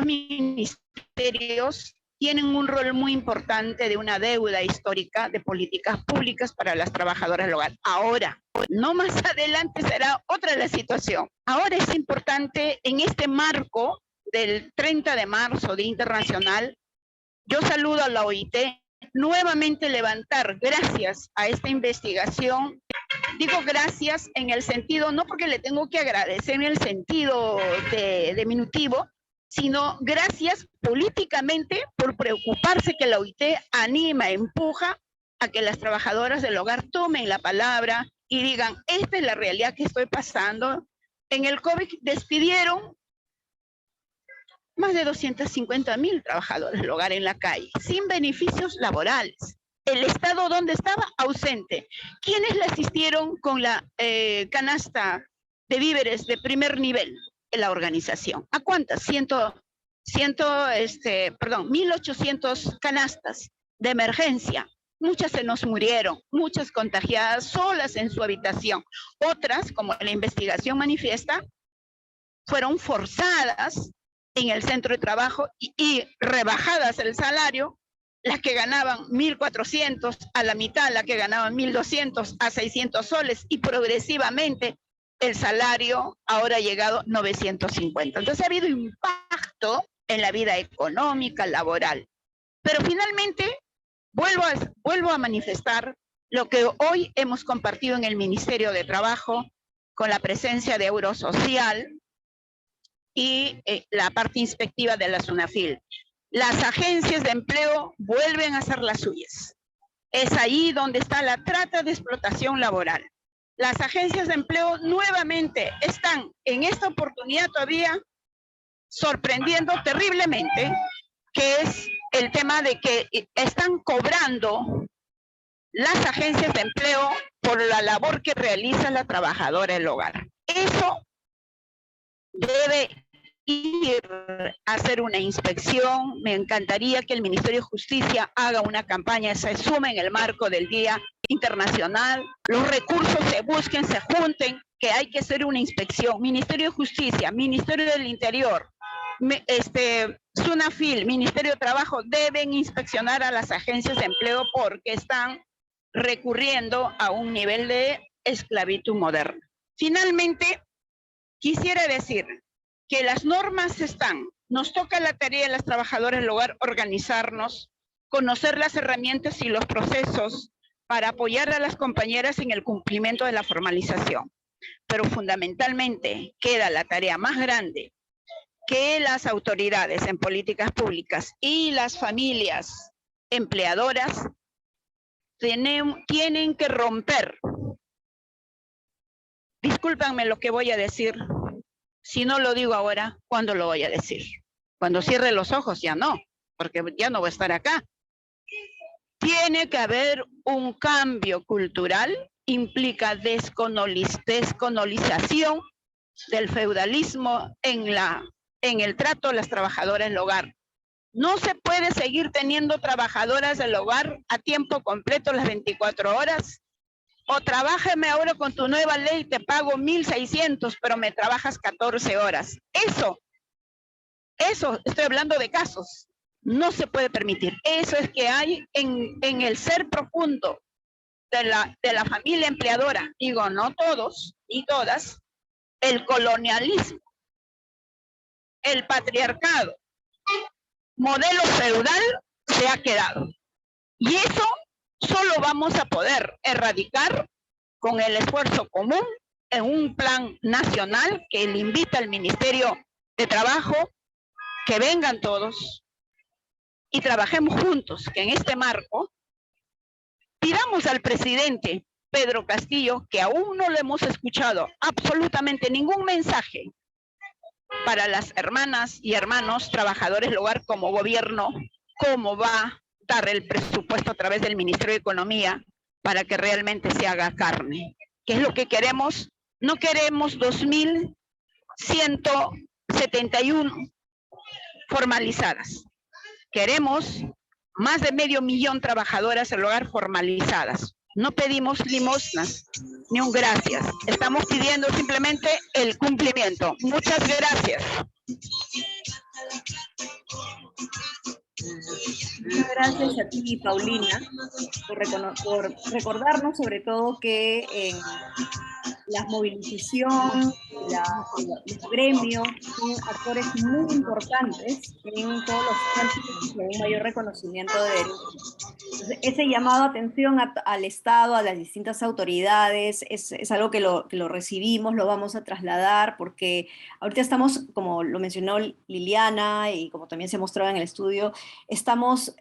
ministerios, tienen un rol muy importante de una deuda histórica de políticas públicas para las trabajadoras del hogar. Ahora, no más adelante será otra la situación. Ahora es importante, en este marco del 30 de marzo, Día Internacional, yo saludo a la OIT, nuevamente levantar, gracias a esta investigación, digo gracias en el sentido, no porque le tengo que agradecer en el sentido de diminutivo, sino gracias políticamente por preocuparse que la OIT anima, empuja a que las trabajadoras del hogar tomen la palabra y digan, esta es la realidad que estoy pasando. En el COVID despidieron más de 250.000 trabajadores del hogar en la calle, sin beneficios laborales. El Estado, ¿dónde estaba? Ausente. ¿Quiénes la asistieron con la canasta de víveres de primer nivel? La organización. ¿A cuántas? 1.800 canastas de emergencia. Muchas se nos murieron, muchas contagiadas solas en su habitación. Otras, como la investigación manifiesta, fueron forzadas en el centro de trabajo y rebajadas el salario, las que ganaban 1.400, a la mitad las que ganaban 1.200 a 600 soles, y progresivamente el salario ahora ha llegado a 950. Entonces ha habido impacto en la vida económica, laboral. Pero finalmente vuelvo a manifestar lo que hoy hemos compartido en el Ministerio de Trabajo con la presencia de Eurosocial y la parte inspectiva de la SUNAFIL. Las agencias de empleo vuelven a hacer las suyas. Es ahí donde está la trata de explotación laboral. Las agencias de empleo nuevamente están en esta oportunidad todavía sorprendiendo terriblemente, que es el tema de que están cobrando las agencias de empleo por la labor que realiza la trabajadora del hogar. Eso debe ir a hacer una inspección. Me encantaría que el Ministerio de Justicia haga una campaña, se sume en el marco del Día Internacional, los recursos se busquen, se junten, que hay que hacer una inspección. Ministerio de Justicia, Ministerio del Interior, SUNAFIL, Ministerio de Trabajo, deben inspeccionar a las agencias de empleo porque están recurriendo a un nivel de esclavitud moderna. Finalmente, quisiera decir que las normas están, nos toca la tarea de las trabajadoras del hogar organizarnos, conocer las herramientas y los procesos para apoyar a las compañeras en el cumplimiento de la formalización. Pero fundamentalmente queda la tarea más grande que las autoridades en políticas públicas y las familias empleadoras tienen que romper. Discúlpenme lo que voy a decir. Si no lo digo ahora, ¿cuándo lo voy a decir? Cuando cierre los ojos, ya no, porque ya no voy a estar acá. Tiene que haber un cambio cultural, implica descolonización del feudalismo en el trato a las trabajadoras del hogar. No se puede seguir teniendo trabajadoras del hogar a tiempo completo las 24 horas. O trabájame ahora con tu nueva ley, te pago 1.600, pero me trabajas 14 horas. Eso, estoy hablando de casos, no se puede permitir. Eso es que hay en el ser profundo de la familia empleadora, digo, no todos y todas, el colonialismo, el patriarcado, modelo feudal se ha quedado. Y eso solo vamos a poder erradicar con el esfuerzo común en un plan nacional que le invita al Ministerio de Trabajo, que vengan todos y trabajemos juntos, que en este marco pidamos al presidente Pedro Castillo, que aún no le hemos escuchado absolutamente ningún mensaje para las hermanas y hermanos trabajadores del hogar como gobierno, cómo va a dar el presupuesto a través del Ministerio de Economía para que realmente se haga carne. ¿Qué es lo que queremos? No queremos 2.171 formalizadas. Queremos más de 500.000 trabajadoras del hogar formalizadas. No pedimos limosnas ni un gracias. Estamos pidiendo simplemente el cumplimiento. Muchas gracias. Muchas gracias a ti, Paulina, por recordarnos sobre todo que en la movilización, los gremios son actores muy importantes en todos los ámbitos de un mayor reconocimiento de derechos. Entonces, ese llamado a atención al Estado, a las distintas autoridades, es algo que lo recibimos, lo vamos a trasladar, porque ahorita estamos, como lo mencionó Liliana y como también se mostraba en el estudio, estamos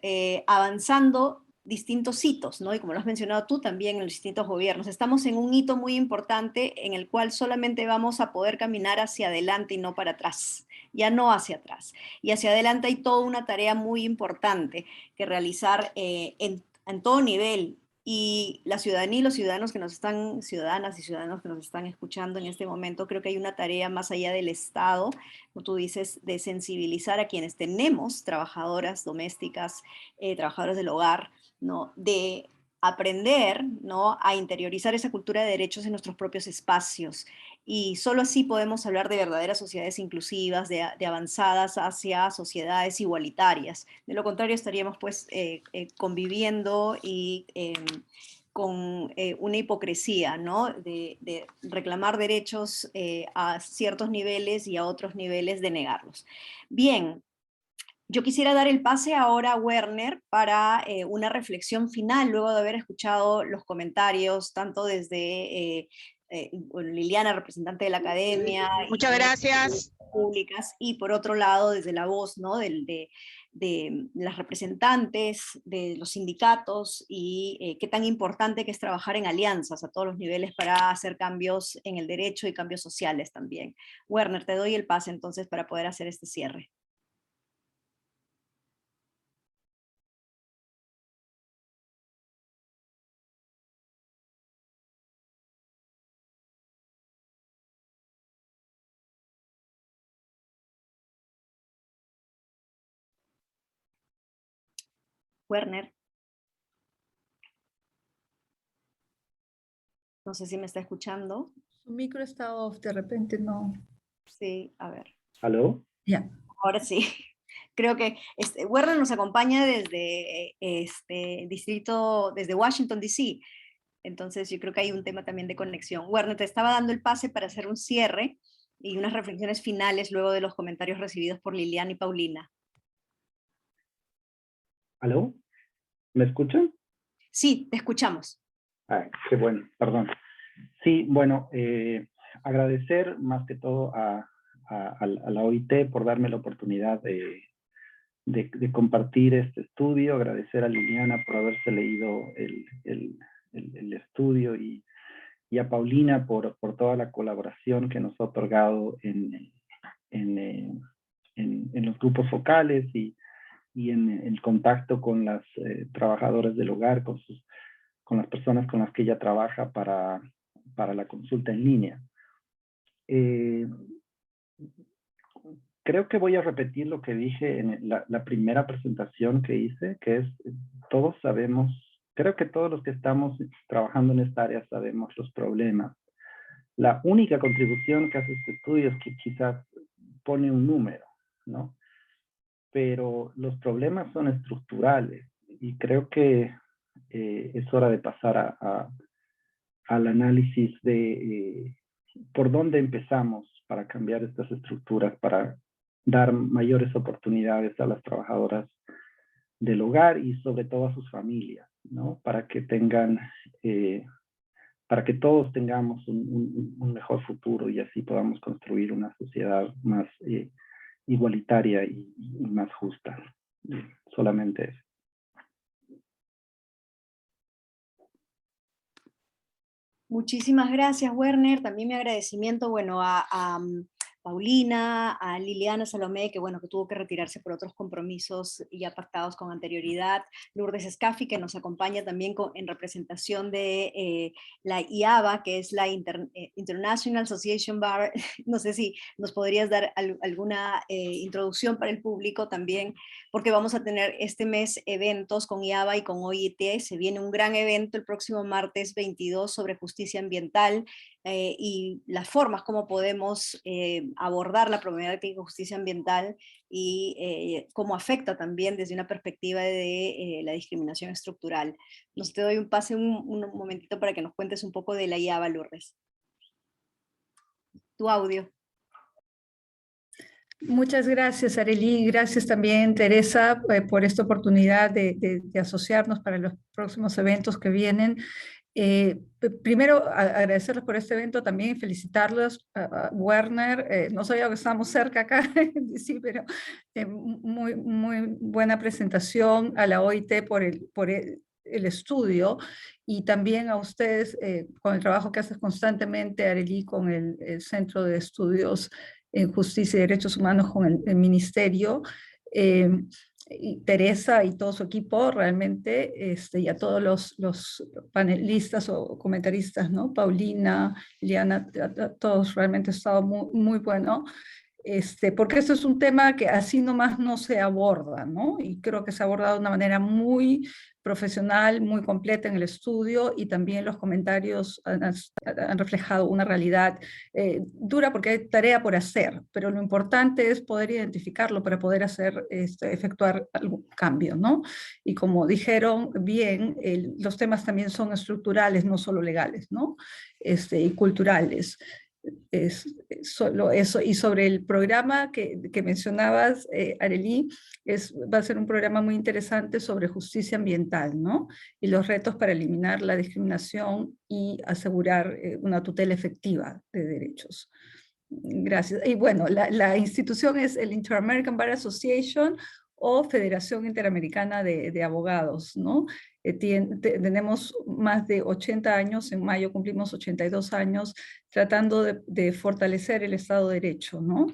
avanzando distintos hitos, ¿no? Y como lo has mencionado tú también en los distintos gobiernos, estamos en un hito muy importante en el cual solamente vamos a poder caminar hacia adelante y no para atrás, ya no hacia atrás. Y hacia adelante hay toda una tarea muy importante que realizar en todo nivel. Y la ciudadanía y los ciudadanos que nos están, ciudadanas y ciudadanos que nos están escuchando en este momento, creo que hay una tarea más allá del Estado, como tú dices, de sensibilizar a quienes tenemos trabajadoras domésticas, trabajadoras del hogar, ¿no? De aprender, ¿no? A interiorizar esa cultura de derechos en nuestros propios espacios. Y solo así podemos hablar de verdaderas sociedades inclusivas, de avanzadas hacia sociedades igualitarias. De lo contrario, estaríamos pues conviviendo y con una hipocresía, ¿no? De reclamar derechos a ciertos niveles y a otros niveles de negarlos. Bien, yo quisiera dar el pase ahora a Werner para una reflexión final, luego de haber escuchado los comentarios, tanto desde bueno, Liliana, representante de la academia, Muchas gracias. Públicas, y por otro lado, desde la voz, ¿no? de las representantes, de los sindicatos, y qué tan importante que es trabajar en alianzas a todos los niveles para hacer cambios en el derecho y cambios sociales también. Werner, te doy el pase entonces para poder hacer este cierre. Werner. No sé si me está escuchando. Su micro está off, de repente no. Sí, a ver. ¿Aló? Ya. Ahora sí. Creo que Werner nos acompaña desde desde Washington, D.C. Entonces yo creo que hay un tema también de conexión. Werner, te estaba dando el pase para hacer un cierre y unas reflexiones finales luego de los comentarios recibidos por Liliana y Paulina. ¿Aló? ¿Me escuchan? Sí, te escuchamos. Qué bueno, perdón. Sí, bueno, agradecer más que todo a la OIT por darme la oportunidad de compartir este estudio, agradecer a Liliana por haberse leído el estudio y a Paulina por toda la colaboración que nos ha otorgado en los grupos focales y en el contacto con las trabajadoras del hogar, con las personas con las que ella trabaja para la consulta en línea. Creo que voy a repetir lo que dije en la primera presentación que hice, que es, todos sabemos, creo que todos los que estamos trabajando en esta área sabemos los problemas. La única contribución que hace este estudio es que quizás pone un número, ¿no? Pero los problemas son estructurales y creo que es hora de pasar al análisis de por dónde empezamos para cambiar estas estructuras, para dar mayores oportunidades a las trabajadoras del hogar y sobre todo a sus familias, ¿no? Para que tengan, para que todos tengamos un mejor futuro y así podamos construir una sociedad más igualitaria y más justa. Solamente eso. Muchísimas gracias, Werner. También mi agradecimiento, bueno, a Paulina, a Liliana Salomé, que bueno, que tuvo que retirarse por otros compromisos ya pactados con anterioridad, Lourdes Escafi, que nos acompaña también en representación de la IABA, que es la International Association Bar. No sé si nos podrías dar alguna introducción para el público también, porque vamos a tener este mes eventos con IABA y con OIT. Se viene un gran evento el próximo martes 22 sobre justicia ambiental, y las formas como podemos abordar la problemática de justicia ambiental y cómo afecta también desde una perspectiva de la discriminación estructural. Nos te doy un pase un momentito para que nos cuentes un poco de la IABA, Lourdes. Tu audio. Muchas gracias, Arely. Gracias también, Teresa, por esta oportunidad de asociarnos para los próximos eventos que vienen. Primero, agradecerles por este evento, también felicitarlos a Werner. No sabía que estábamos cerca acá, sí, pero muy buena presentación, a la OIT por el estudio, y también a ustedes con el trabajo que haces constantemente, Arely, con el Centro de Estudios en Justicia y Derechos Humanos, con el Ministerio. Y Teresa y todo su equipo realmente, y a todos los panelistas o comentaristas, ¿no? Paulina, Liliana, todos realmente ha estado muy bueno, porque esto es un tema que así nomás no se aborda, ¿no? Y creo que se ha abordado de una manera muy profesional, muy completa en el estudio, y también los comentarios han reflejado una realidad dura, porque hay tarea por hacer, pero lo importante es poder identificarlo para poder efectuar algún cambio, ¿no? Y como dijeron bien, los temas también son estructurales, no solo legales, ¿no? Y culturales. Es solo eso. Y sobre el programa que mencionabas, Arely, va a ser un programa muy interesante sobre justicia ambiental, ¿no? Y los retos para eliminar la discriminación y asegurar una tutela efectiva de derechos. Gracias. Y bueno, la institución es el Inter-American Bar Association, o Federación Interamericana de Abogados, ¿no? Tenemos más de 80 años, en mayo cumplimos 82 años, tratando de fortalecer el Estado de Derecho, ¿no?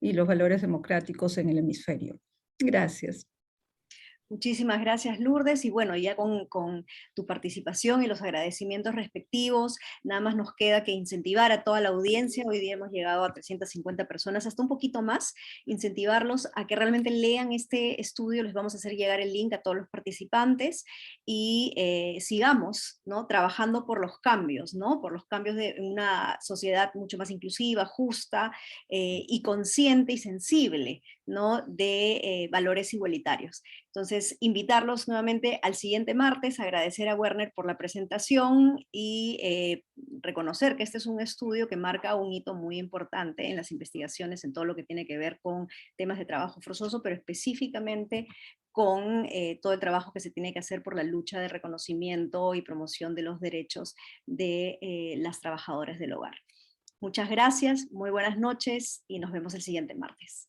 Y los valores democráticos en el hemisferio. Gracias. Muchísimas gracias, Lourdes, y bueno, ya con tu participación y los agradecimientos respectivos, nada más nos queda que incentivar a toda la audiencia. Hoy día hemos llegado a 350 personas, hasta un poquito más, incentivarlos a que realmente lean este estudio. Les vamos a hacer llegar el link a todos los participantes, y sigamos, ¿no?, trabajando por los cambios, ¿no?, por los cambios de una sociedad mucho más inclusiva, justa, y consciente y sensible, ¿no?, de valores igualitarios. Entonces, invitarlos nuevamente al siguiente martes, agradecer a Werner por la presentación y reconocer que este es un estudio que marca un hito muy importante en las investigaciones, en todo lo que tiene que ver con temas de trabajo forzoso, pero específicamente con todo el trabajo que se tiene que hacer por la lucha de reconocimiento y promoción de los derechos de las trabajadoras del hogar. Muchas gracias, muy buenas noches y nos vemos el siguiente martes.